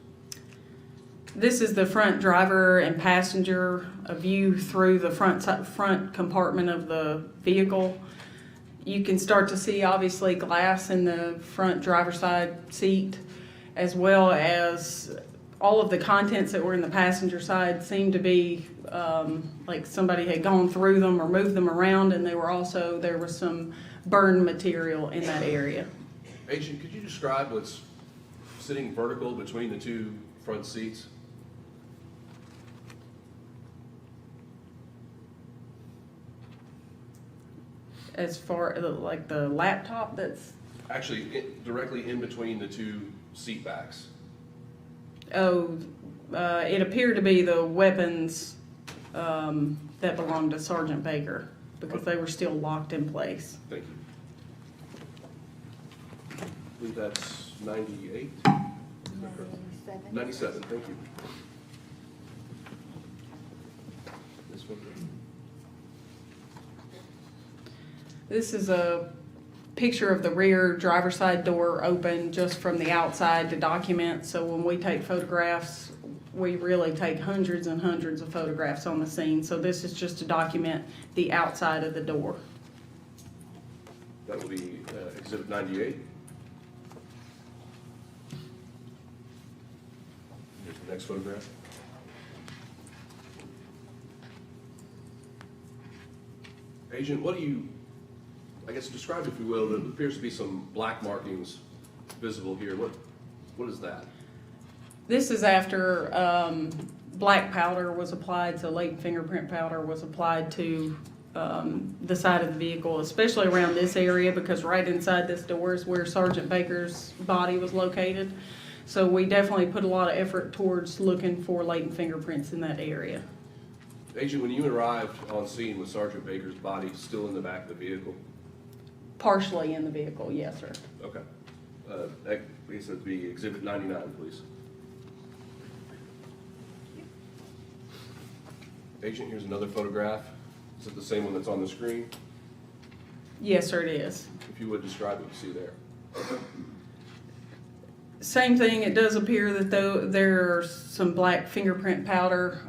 This is the front driver and passenger, a view through the front compartment of the vehicle. You can start to see obviously glass in the front driver's side seat, as well as all of the contents that were in the passenger side seemed to be like somebody had gone through them or moved them around, and there was some burn material in that area. Agent, could you describe what's sitting vertical between the two front seats? As far like the laptop that's, Actually, directly in between the two seat backs. it appeared to be the weapons that belonged to Sergeant Baker because they were still locked in place. Thank you. I believe that's 98? 97, thank you. This one. This is a picture of the rear driver's side door open just from the outside to document. So when we take photographs, we really take hundreds and hundreds of photographs on the scene. So this is just to document the outside of the door. That will be exhibit 98. Next photograph. Agent, what do you, I guess describe, if you will, there appears to be some black markings visible here. What is that? This is after black powder was applied, so latent fingerprint powder was applied to the side of the vehicle, especially around this area, because right inside this door is where Sergeant Baker's body was located. So we definitely put a lot of effort towards looking for latent fingerprints in that area. Agent, when you arrived on scene, was Sergeant Baker's body still in the back of the vehicle? Partially in the vehicle, yes, sir. Okay. I guess that'd be Exhibit 99, please. Agent, here's another photograph. Is it the same one that's on the screen? Yes, sir, it is. If you would describe what you see there. Same thing, it does appear that though there's some black fingerprint powder.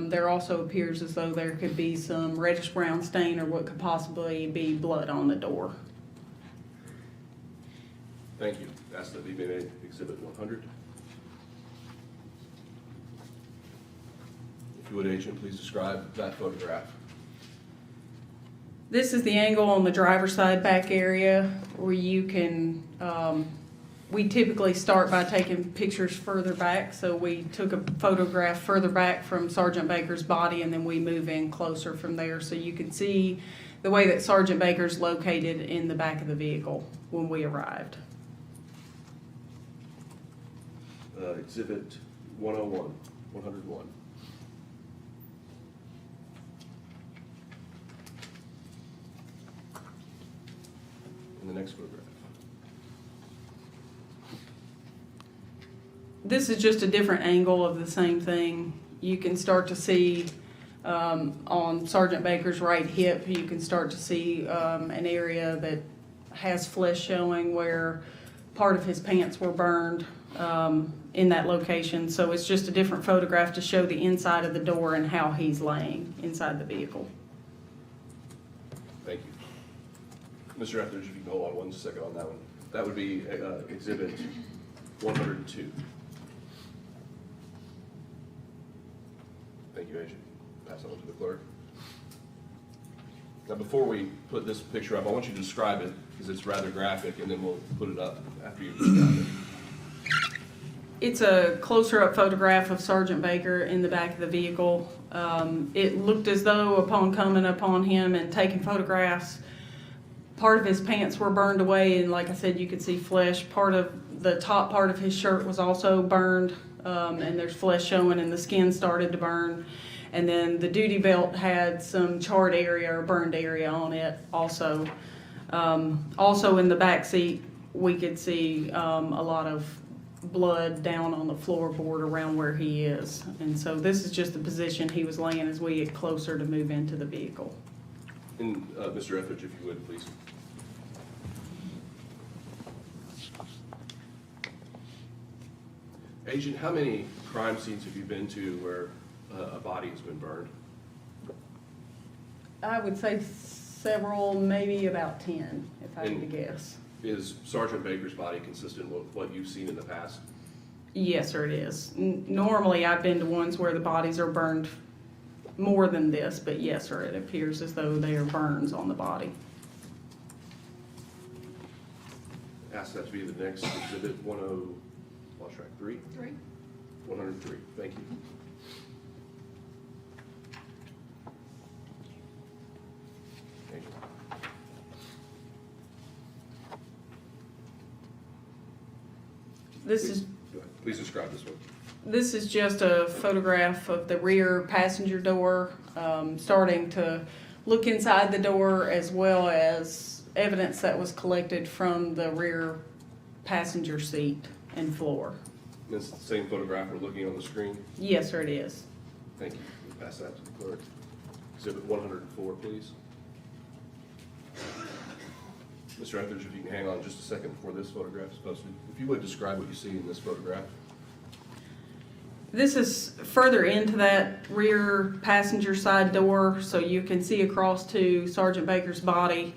There also appears as though there could be some reddish brown stain or what could possibly be blood on the door. Thank you. Ask that be made Exhibit 100. If you would, Agent, please describe that photograph. This is the angle on the driver's side back area where you can, we typically start by taking pictures further back. So we took a photograph further back from Sergeant Baker's body, and then we move in closer from there. So you can see the way that Sergeant Baker's located in the back of the vehicle when we arrived. Exhibit 101, 101. And the next photograph. This is just a different angle of the same thing. You can start to see on Sergeant Baker's right hip, you can start to see an area that has flesh showing where part of his pants were burned in that location. So it's just a different photograph to show the inside of the door and how he's laying inside the vehicle. Thank you. Mr. Etheridge, if you can hold on one second on that one. That would be Exhibit 102. Thank you, Agent. Pass that on to the clerk. Now, before we put this picture up, I want you to describe it because it's rather graphic, and then we'll put it up after you've described it. It's a closer up photograph of Sergeant Baker in the back of the vehicle. It looked as though upon coming upon him and taking photographs, part of his pants were burned away, and like I said, you could see flesh. Part of the top part of his shirt was also burned, and there's flesh showing, and the skin started to burn. And then the duty belt had some charred area or burned area on it also. Also in the back seat, we could see a lot of blood down on the floorboard around where he is. And so this is just the position he was laying as we get closer to move into the vehicle. And Mr. Etheridge, if you would, please. Agent, how many crime scenes have you been to where a body has been burned? I would say several, maybe about 10, if I had to guess. Is Sergeant Baker's body consistent with what you've seen in the past? Yes, sir, it is. Normally, I've been to ones where the bodies are burned more than this, but yes, sir, it appears as though there are burns on the body. Ask that to be the next exhibit, 3. 103, thank you. Thank you. Please describe this one. This is just a photograph of the rear passenger door, starting to look inside the door, as well as evidence that was collected from the rear passenger seat and floor. This is the same photograph we're looking on the screen? Yes, sir, it is. Thank you. We'll pass that to the clerk. Exhibit 104, please. Mr. Etheridge, if you can hang on just a second before this photograph is posted. If you would describe what you see in this photograph. This is further into that rear passenger side door, so you can see across to Sergeant Baker's body.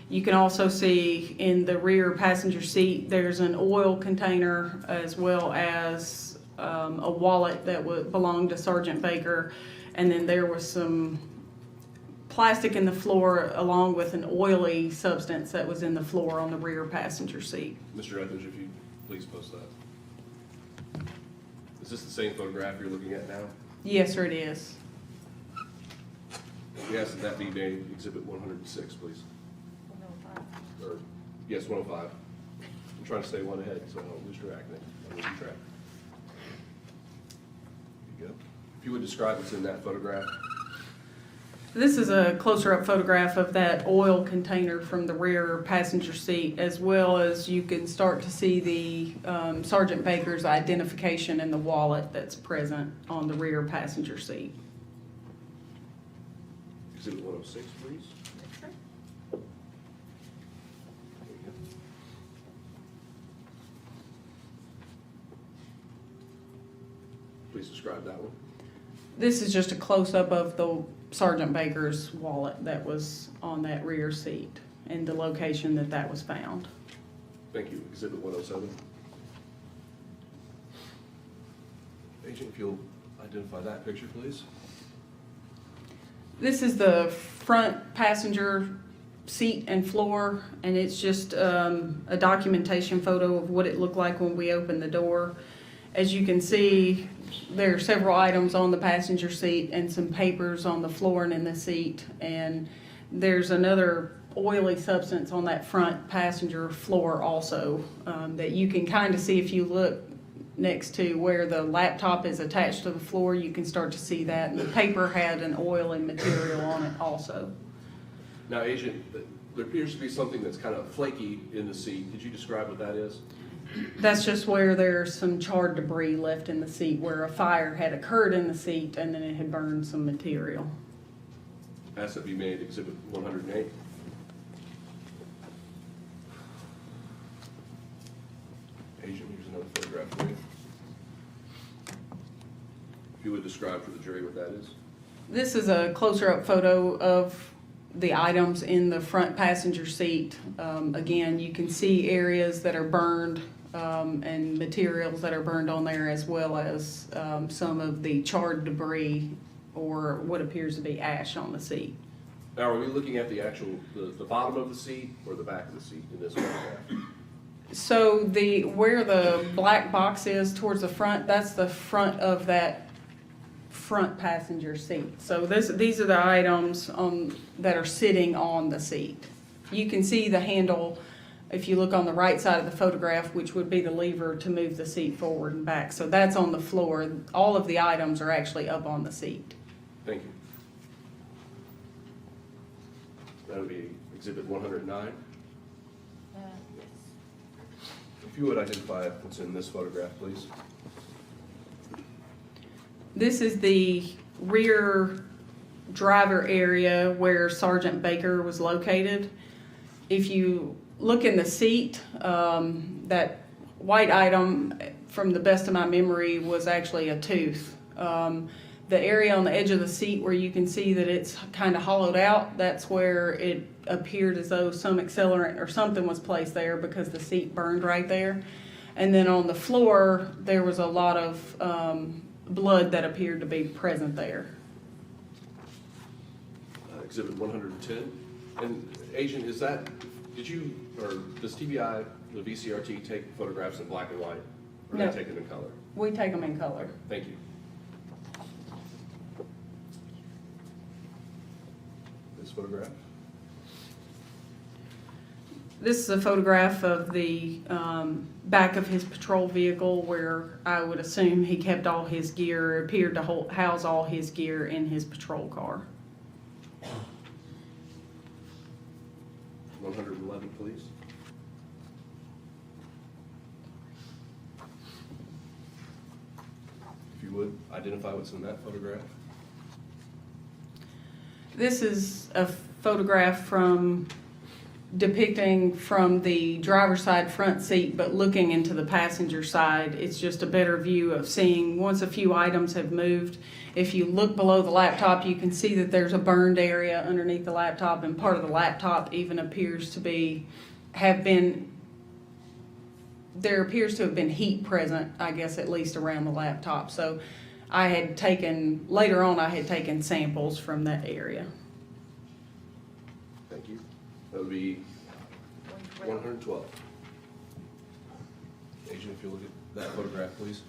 You can also see in the rear passenger seat, there's an oil container as well as a wallet that belonged to Sergeant Baker, and then there was some plastic in the floor along with an oily substance that was in the floor on the rear passenger seat. Mr. Etheridge, if you please post that. Is this the same photograph you're looking at now? Yes, sir, it is. We ask that be made Exhibit 106, please. Or, yes, 105. I'm trying to stay one ahead, so I don't lose track. I lose track. There you go. If you would describe what's in that photograph. This is a closer-up photograph of that oil container from the rear passenger seat, as well as you can start to see the Sergeant Baker's identification in the wallet that's present on the rear passenger seat. Exhibit 106, please. There you go. Please describe that one. This is just a close-up of the Sergeant Baker's wallet that was on that rear seat and the location that that was found. Thank you. Exhibit 107. Agent, if you'll identify that picture, please. This is the front passenger seat and floor, and it's just a documentation photo of what it looked like when we opened the door. As you can see, there are several items on the passenger seat and some papers on the floor and in the seat, and there's another oily substance on that front passenger floor also that you can kind of see if you look next to where the laptop is attached to the floor. You can start to see that, and the paper had an oily material on it also. Now, Agent, there appears to be something that's kind of flaky in the seat. Could you describe what that is? That's just where there's some charred debris left in the seat, where a fire had occurred in the seat and then it had burned some material. Ask that be made Exhibit 108. Agent, here's another photograph for you. If you would describe for the jury what that is. This is a closer-up photo of the items in the front passenger seat. Again, you can see areas that are burned and materials that are burned on there, as well as some of the charred debris or what appears to be ash on the seat. Now, are we looking at the actual, the bottom of the seat or the back of the seat in this photograph? So where the black box is towards the front, that's the front of that front passenger seat. So these are the items that are sitting on the seat. You can see the handle if you look on the right side of the photograph, which would be the lever to move the seat forward and back. So that's on the floor. All of the items are actually up on the seat. Thank you. That would be Exhibit 109. If you would identify what's in this photograph, please. This is the rear driver area where Sergeant Baker was located. If you look in the seat, that white item, from the best of my memory, was actually a tooth. The area on the edge of the seat where you can see that it's kind of hollowed out, that's where it appeared as though some accelerant or something was placed there because the seat burned right there. And then on the floor, there was a lot of blood that appeared to be present there. Exhibit 110. And Agent, is that, does TBI, the VCRT, take photographs in black and white? Or No. they take them in color? We take them in color. Thank you. This photograph? This is a photograph of the back of his patrol vehicle, where I would assume he kept all his gear, appeared to house all his gear in his patrol car. 111, please. If you would, identify what's in that photograph. This is a photograph depicting from the driver's side front seat, but looking into the passenger side. It's just a better view of seeing once a few items have moved. If you look below the laptop, you can see that there's a burned area underneath the laptop, and part of the laptop even appears to have been there appears to have been heat present, I guess, at least around the laptop. So later on, I had taken samples from that area. Thank you. That would be 112. Agent, if you look at that photograph, please.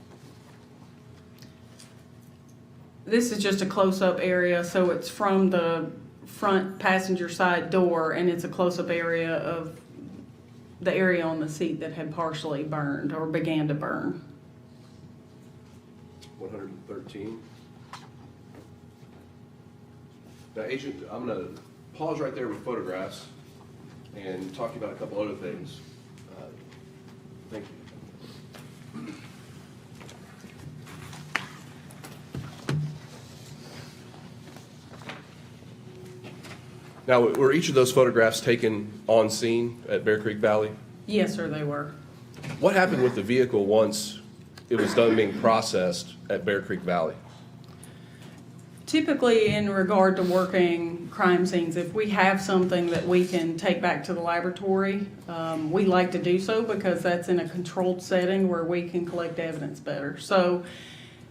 This is just a close-up area, so it's from the front passenger side door, and it's a close-up area of the area on the seat that had partially burned or began to burn. 113. Now, Agent, I'm going to pause right there with photographs and talk to you about a couple other things. Thank you. Now, were each of those photographs taken on scene at Bear Creek Valley? Yes, sir, they were. What happened with the vehicle once it was done being processed at Bear Creek Valley? Typically, in regard to working crime scenes, if we have something that we can take back to the laboratory, we like to do so because that's in a controlled setting where we can collect evidence better. So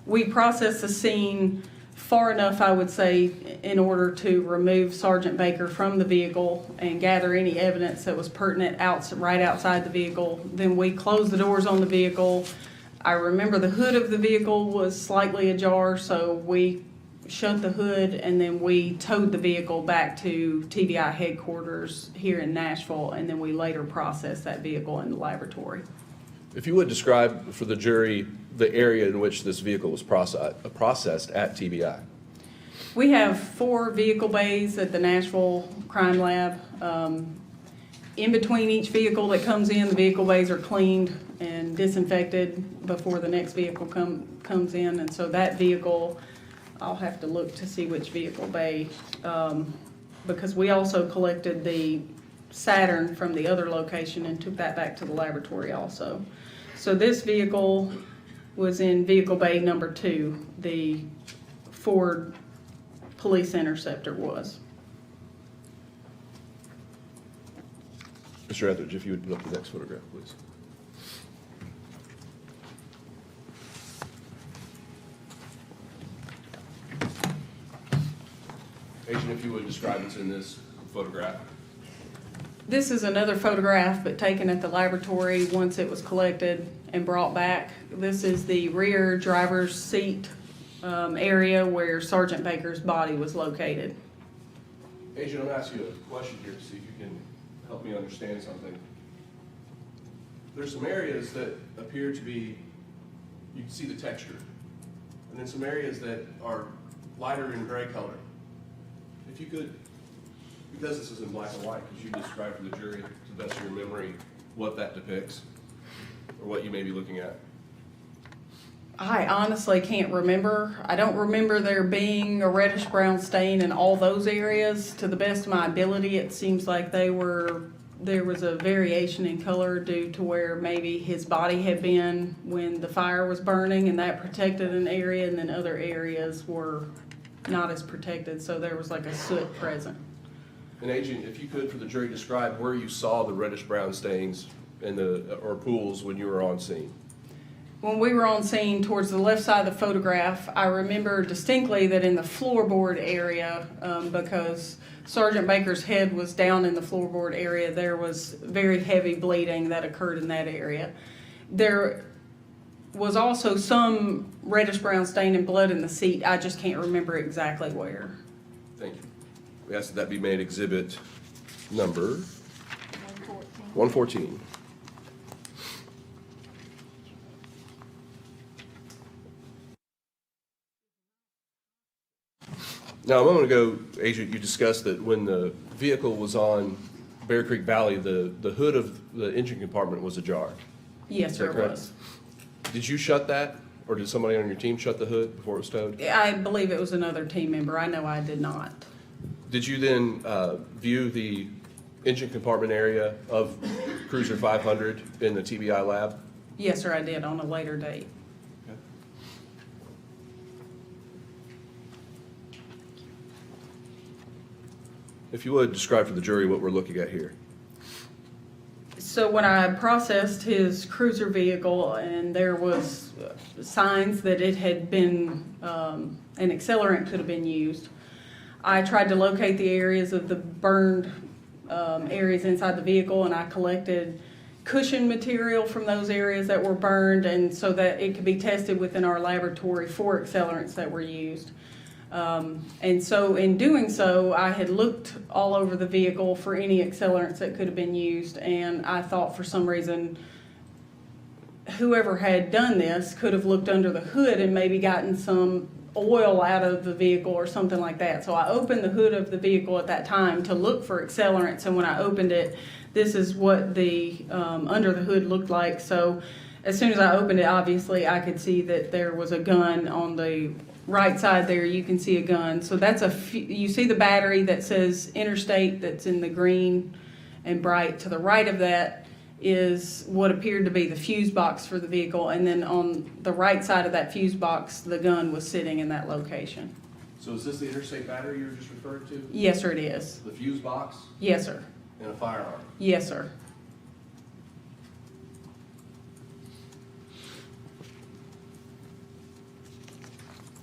we process the scene far enough, I would say, in order to remove Sergeant Baker from the vehicle and gather any evidence that was pertinent right outside the vehicle. Then we close the doors on the vehicle. I remember the hood of the vehicle was slightly ajar, so we shut the hood and then we towed the vehicle back to TBI headquarters here in Nashville, and then we later processed that vehicle in the laboratory. If you would describe for the jury the area in which this vehicle was processed at TBI. We have 4 vehicle bays at the Nashville Crime Lab. In between each vehicle that comes in, the vehicle bays are cleaned and disinfected before the next vehicle comes in. And so that vehicle, I'll have to look to see which vehicle bay, because we also collected the Saturn from the other location and took that back to the laboratory also. So this vehicle was in vehicle bay number 2, the Ford Police Interceptor was. Mr. Etheridge, if you would put up the next photograph, please. Agent, if you would describe what's in this photograph. This is another photograph, but taken at the laboratory once it was collected and brought back. This is the rear driver's seat area where Sergeant Baker's body was located. Agent, I'm going to ask you a question here to see if you can help me understand something. There's some areas that appear to be, you can see the texture, and then some areas that are lighter in gray color. If you could, because this is in black and white, could you describe for the jury, to the best of your memory, what that depicts, or what you may be looking at? I honestly can't remember. I don't remember there being a reddish brown stain in all those areas. To the best of my ability, it seems like there was a variation in color due to where maybe his body had been when the fire was burning, and that protected an area, and then other areas were not as protected, so there was like a soot present. And Agent, if you could, for the jury, describe where you saw the reddish brown stains in or pools when you were on scene. When we were on scene towards the left side of the photograph, I remember distinctly that in the floorboard area, because Sergeant Baker's head was down in the floorboard area, there was very heavy bleeding that occurred in that area. There was also some reddish brown stain and blood in the seat. I just can't remember exactly where. Thank you. We ask that that be made exhibit number 114. 114. Now, a moment ago, Agent, you discussed that when the vehicle was on Bear Creek Valley, the hood of the engine compartment was ajar. Yes, Is sir, that it correct? was. Did you shut that, or did somebody on your team shut the hood before it was towed? I believe it was another team member. I know I did not. Did you then view the engine compartment area of Cruiser 500 in the TBI lab? Yes, sir, I did on a later date. If you would, describe for the jury what we're looking at here. So when I processed his cruiser vehicle and there was signs that it had been, an accelerant could have been used, I tried to locate the areas of the burned areas inside the vehicle, and I collected cushion material from those areas that were burned, and so that it could be tested within our laboratory for accelerants that were used. And so in doing so, I had looked all over the vehicle for any accelerants that could have been used, and I thought for some reason whoever had done this could have looked under the hood and maybe gotten some oil out of the vehicle or something like that. So I opened the hood of the vehicle at that time to look for accelerants, and when I opened it, this is what the under the hood looked like. So as soon as I opened it, obviously I could see that there was a gun on the right side there. You can see a gun. So that's you see the battery that says Interstate that's in the green and bright. To the right of that is what appeared to be the fuse box for the vehicle, and then on the right side of that fuse box, the gun was sitting in that location. So is this the Interstate battery you were just referring to? Yes, sir, it is. The fuse box Yes, sir. and a firearm? Yes, sir.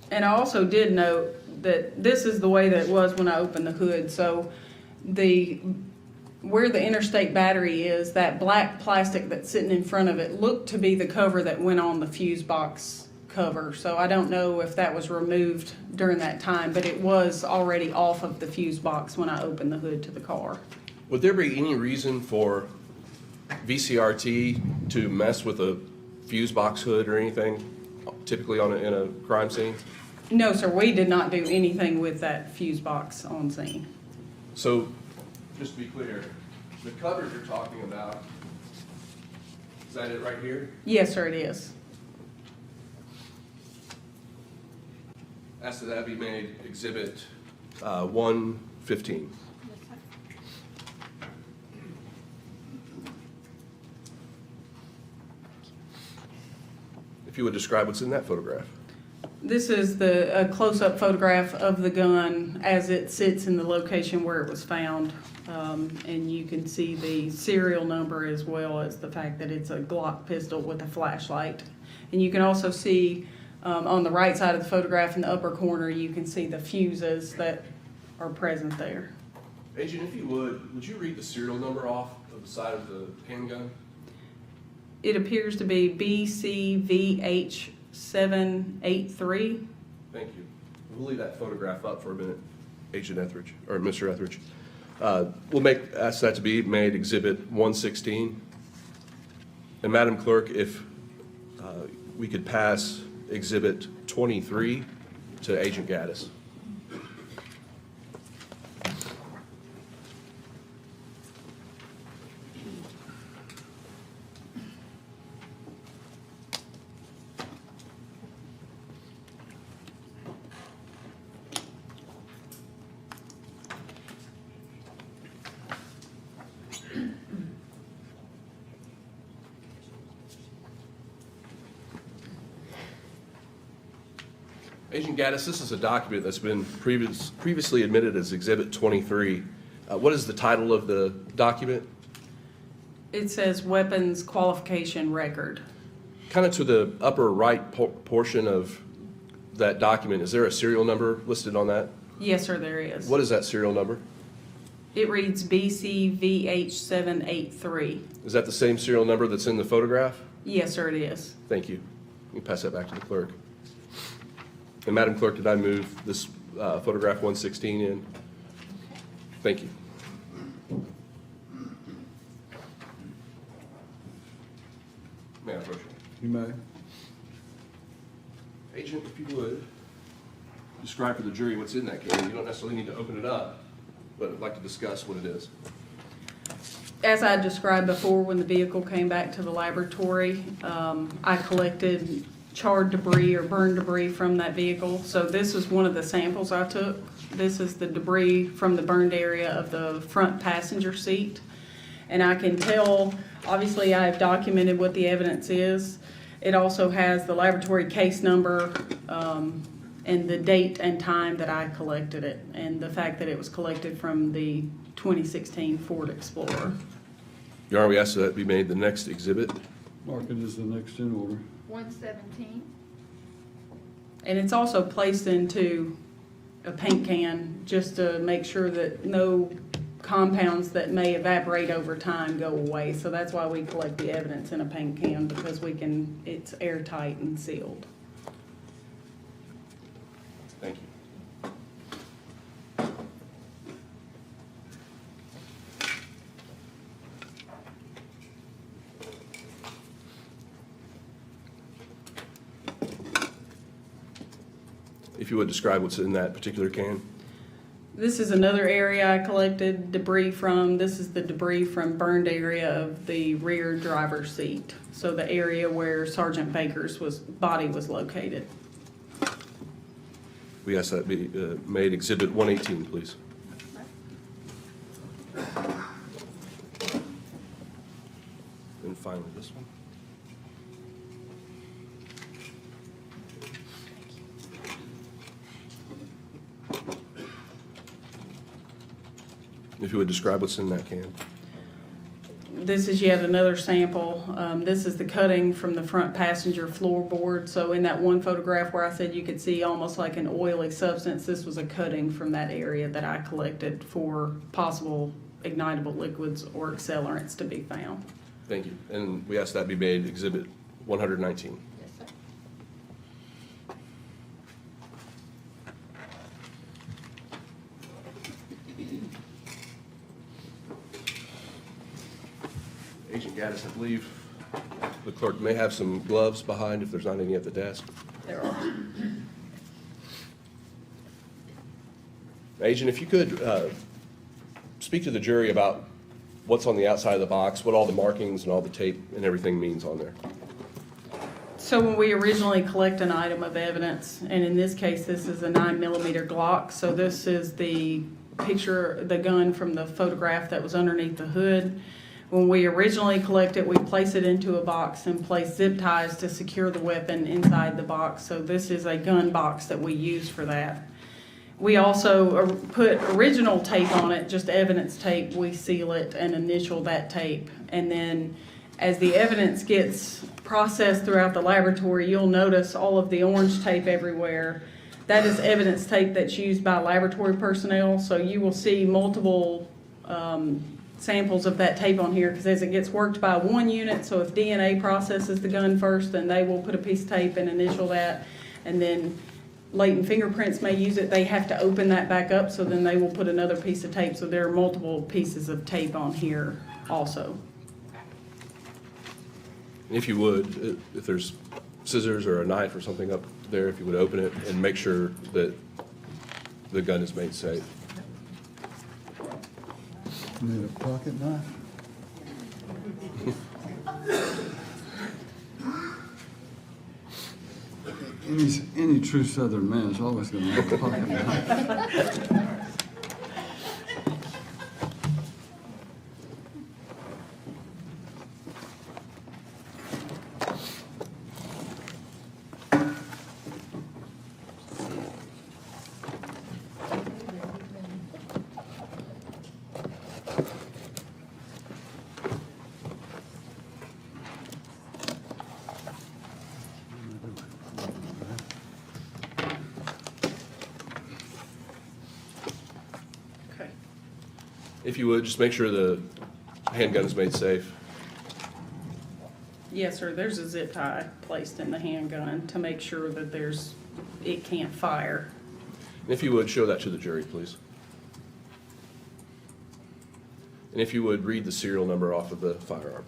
And I also did note that this is the way that it was when I opened the hood. So where the Interstate battery is, that black plastic that's sitting in front of it looked to be the cover that went on the fuse box cover. So I don't know if that was removed during that time, but it was already off of the fuse box when I opened the hood to the car. Would there be any reason for VCRT to mess with a fuse box hood or anything, typically in a crime scene? No, sir, we did not do anything with that fuse box on scene. So, just to be clear, the covers you're talking about, is that it right here? Yes, sir, it is. Ask that that be made Exhibit 115. If you would describe what's in that photograph. This is a close-up photograph of the gun as it sits in the location where it was found. And you can see the serial number as well as the fact that it's a Glock pistol with a flashlight. And you can also see on the right side of the photograph in the upper corner, you can see the fuses that are present there. Agent, if you would you read the serial number off of the side of the handgun? It appears to be BCVH783. Thank you. We'll leave that photograph up for a minute, Agent Etheridge, or Mr. Etheridge. We'll ask that to be made Exhibit 116. And Madam Clerk, if we could pass Exhibit 23 to Agent Gaddis. Agent Gaddis, this is a document that's been previously admitted as Exhibit 23. What is the title of the document? It says Weapons Qualification Record. Kind of to the upper right portion of that document, is there a serial number listed on that? Yes, sir, there is. What is that serial number? It reads BCVH783. Is that the same serial number that's in the photograph? Yes, sir, it is. Thank you. You can pass that back to the clerk. And Madam Clerk, did I move this photograph 116 in? Thank you. May I approach you? You may. Agent, if you would, describe for the jury what's in that can. You don't necessarily need to open it up, but I'd like to discuss what it is. As I described before, when the vehicle came back to the laboratory, I collected charred debris or burned debris from that vehicle. So this is one of the samples I took. This is the debris from the burned area of the front passenger seat. And I can tell, obviously I've documented what the evidence is. It also has the laboratory case number and the date and time that I collected it, and the fact that it was collected from the 2016 Ford Explorer. Your Honor, we ask that be made the next exhibit. Mark it as the next in order. 117. And it's also placed into a paint can just to make sure that no compounds that may evaporate over time go away. So that's why we collect the evidence in a paint can, because it's airtight and sealed. Thank you. If you would describe what's in that particular can. This is another area I collected debris from. This is the debris from burned area of the rear driver's seat. So the area where Sergeant Baker's body was located. We ask that be made exhibit 118, please. And finally, this one. If you would describe what's in that can. This is yet another sample. This is the cutting from the front passenger floorboard. So in that one photograph where I said you could see almost like an oily substance, this was a cutting from that area that I collected for possible ignitable liquids or accelerants to be found. Thank you. And we ask that be made exhibit 119. Yes, sir. Agent Gaddis, I believe the clerk may have some gloves behind if there's not any at the desk. There are. Agent, if you could speak to the jury about what's on the outside of the box, what all the markings and all the tape and everything means on there. So when we originally collect an item of evidence, and in this case, this is a 9mm Glock, so this is the picture, the gun from the photograph that was underneath the hood. When we originally collect it, we place it into a box and place zip ties to secure the weapon inside the box. So this is a gun box that we use for that. We also put original tape on it, just evidence tape. We seal it and initial that tape. And then as the evidence gets processed throughout the laboratory, you'll notice all of the orange tape everywhere. That is evidence tape that's used by laboratory personnel. So you will see multiple samples of that tape on here, because as it gets worked by one unit, so if DNA processes the gun first, then they will put a piece of tape and initial that, and then latent fingerprints may use it. They have to open that back up, so then they will put another piece of tape. So there are multiple pieces of tape on here also. And if you would, if there's scissors or a knife or something up there, if you would open it and make sure that the gun is made safe. Need a pocket knife? Any true Southern man is always going to have a pocket knife. Okay. If you would, just make sure the handgun is made safe. Yes, sir. There's a zip tie placed in the handgun to make sure that it can't fire. And if you would, show that to the jury, please. And if you would, read the serial number off of the firearm.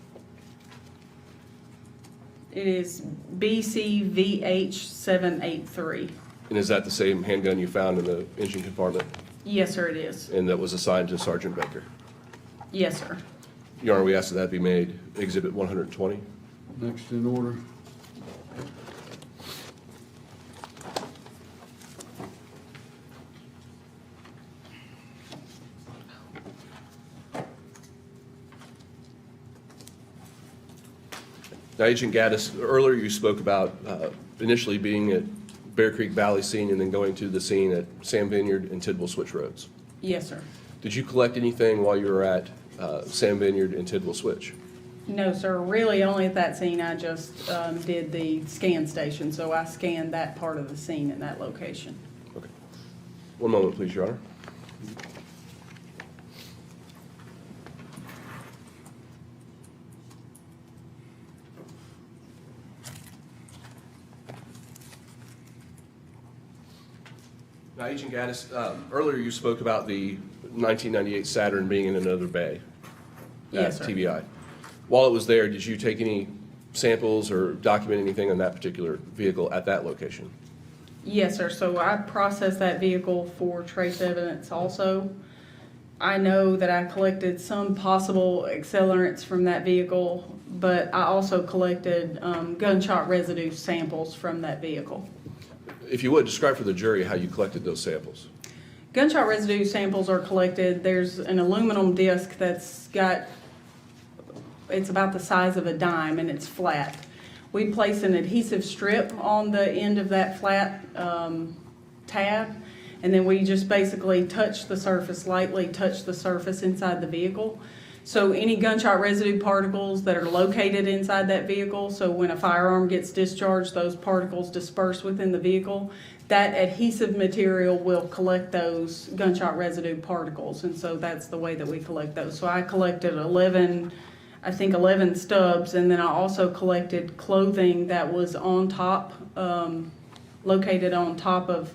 It is BCVH783. And is that the same handgun you found in the engine compartment Yes, sir, it is. and that was assigned to Sergeant Baker? Yes, sir. Your Honor, we ask that that be made exhibit 120. Next in order. Now, Agent Gaddis, earlier you spoke about initially being at Bear Creek Valley scene and then going to the scene at Sam Vineyard and Tidwell Switch Roads. Yes, sir. Did you collect anything while you were at Sam Vineyard and Tidwell Switch? No, sir, really only at that scene, I just did the scan station, so I scanned that part of the scene in that location. Okay. One moment, please, Your Honor. Now, Agent Gaddis, earlier you spoke about the 1998 Saturn being in another bay Yes, at sir. TBI. While it was there, did you take any samples or document anything on that particular vehicle at that location? Yes, sir, so I processed that vehicle for trace evidence also. I know that I collected some possible accelerants from that vehicle, but I also collected gunshot residue samples from that vehicle. If you would, describe for the jury how you collected those samples. Gunshot residue samples are collected. There's an aluminum disc that's got, it's about the size of a dime and it's flat. We place an adhesive strip on the end of that flat tab, and then we just basically touch the surface, lightly touch the surface inside the vehicle. So any gunshot residue particles that are located inside that vehicle, so when a firearm gets discharged, those particles disperse within the vehicle, that adhesive material will collect those gunshot residue particles, and so that's the way that we collect those. So I collected 11 stubs, and then I also collected clothing that was on top, located on top of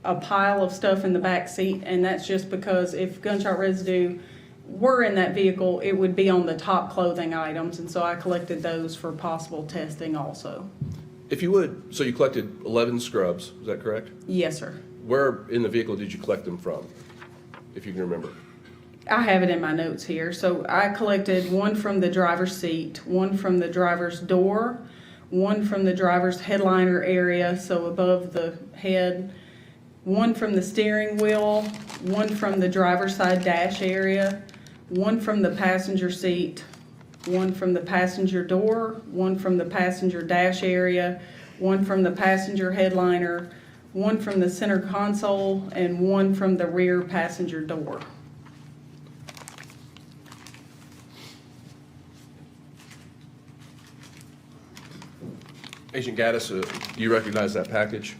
a pile of stuff in the back seat, and that's just because if gunshot residue were in that vehicle, it would be on the top clothing items, and so I collected those for possible testing also. If you would, so you collected 11 scrubs, is that correct? Yes, sir. Where in the vehicle did you collect them from, if you can remember? I have it in my notes here. So I collected one from the driver's seat, one from the driver's door, one from the driver's headliner area, so above the head, one from the steering wheel, one from the driver's side dash area, one from the passenger seat, one from the passenger door, one from the passenger dash area, one from the passenger headliner, one from the center console, and one from the rear passenger door. Agent Gaddis, do you recognize that package?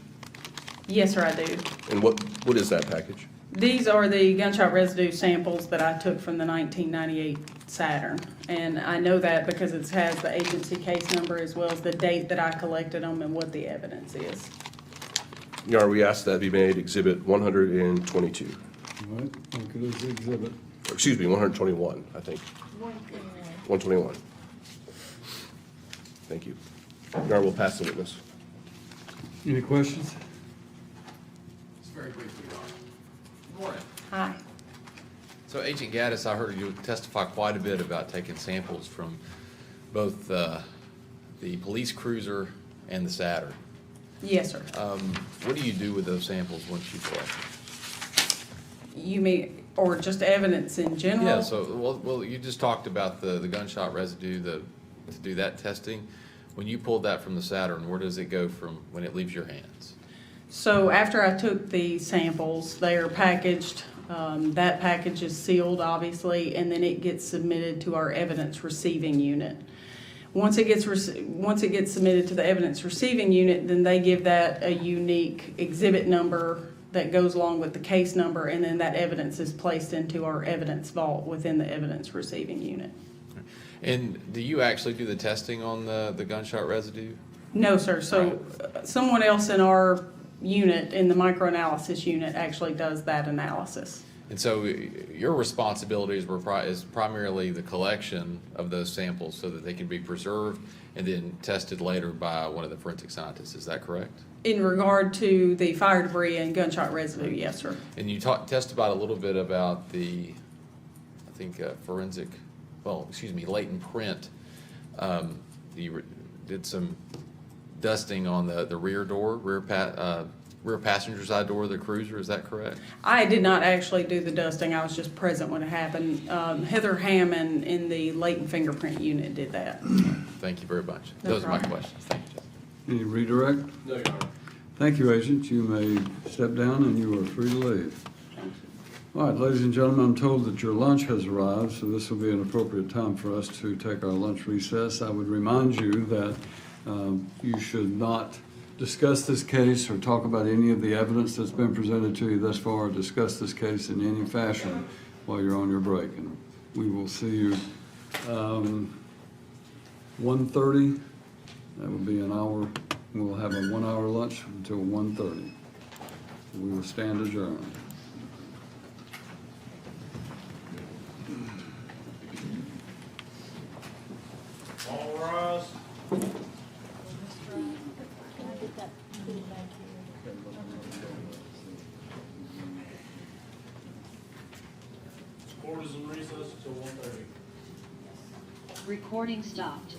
Yes, sir, I do. And what is that package? These are the gunshot residue samples that I took from the 1998 Saturn. And I know that because it has the agency case number as well as the date that I collected them and what the evidence is. Your Honor, we asked that be made Exhibit 122. All right, look at this exhibit. Or, excuse me, 121, I think. 121. Thank you. Your Honor, we'll pass the witness. Any questions? Just very briefly, Your Honor. Good morning. Hi. So Agent Gaddis, I heard you testify quite a bit about taking samples from both the police cruiser and the Saturn. Yes, sir. What do you do with those samples once you collect them? You mean, or just evidence in general? Yeah, so, well, you just talked about the gunshot residue, to do that testing. When you pulled that from the Saturn, where does it go from when it leaves your hands? So after I took the samples, they are packaged. That package is sealed, obviously, and then it gets submitted to our evidence receiving unit. Once it gets submitted to the evidence receiving unit, then they give that a unique exhibit number that goes along with the case number, and then that evidence is placed into our evidence vault within the evidence receiving unit. And do you actually do the testing on the gunshot residue? No, sir. So someone else in our unit, in the microanalysis unit, actually does that analysis. And so your responsibilities is primarily the collection of those samples so that they can be preserved and then tested later by one of the forensic scientists. Is that correct? In regard to the fire debris and gunshot residue, yes, sir. And you testified a little bit about the, I think, latent print. You did some dusting on the rear door, rear passenger side door of the cruiser. Is that correct? I did not actually do the dusting. I was just present when it happened. Heather Hammond in the latent fingerprint unit did that. Thank you very much. No Those are my problem. questions. Thank you, Judge. Any redirect? No, Your Honor. Thank you, Agent. You may step down and you are free to leave. Thank All right, ladies and gentlemen, I'm told that your lunch has arrived, so this will be an appropriate time for us to take our lunch recess. I would remind you that you should not discuss this case or talk about any of the evidence that's been presented to you thus far, or discuss this case in any fashion while you're on your break. And we will see you 1:30. That will be an hour. We'll have a 1-hour lunch until 1:30. We will stand adjourned. All rise. Can I get that feedback here? Court is in recess until 1:30. Recording stopped.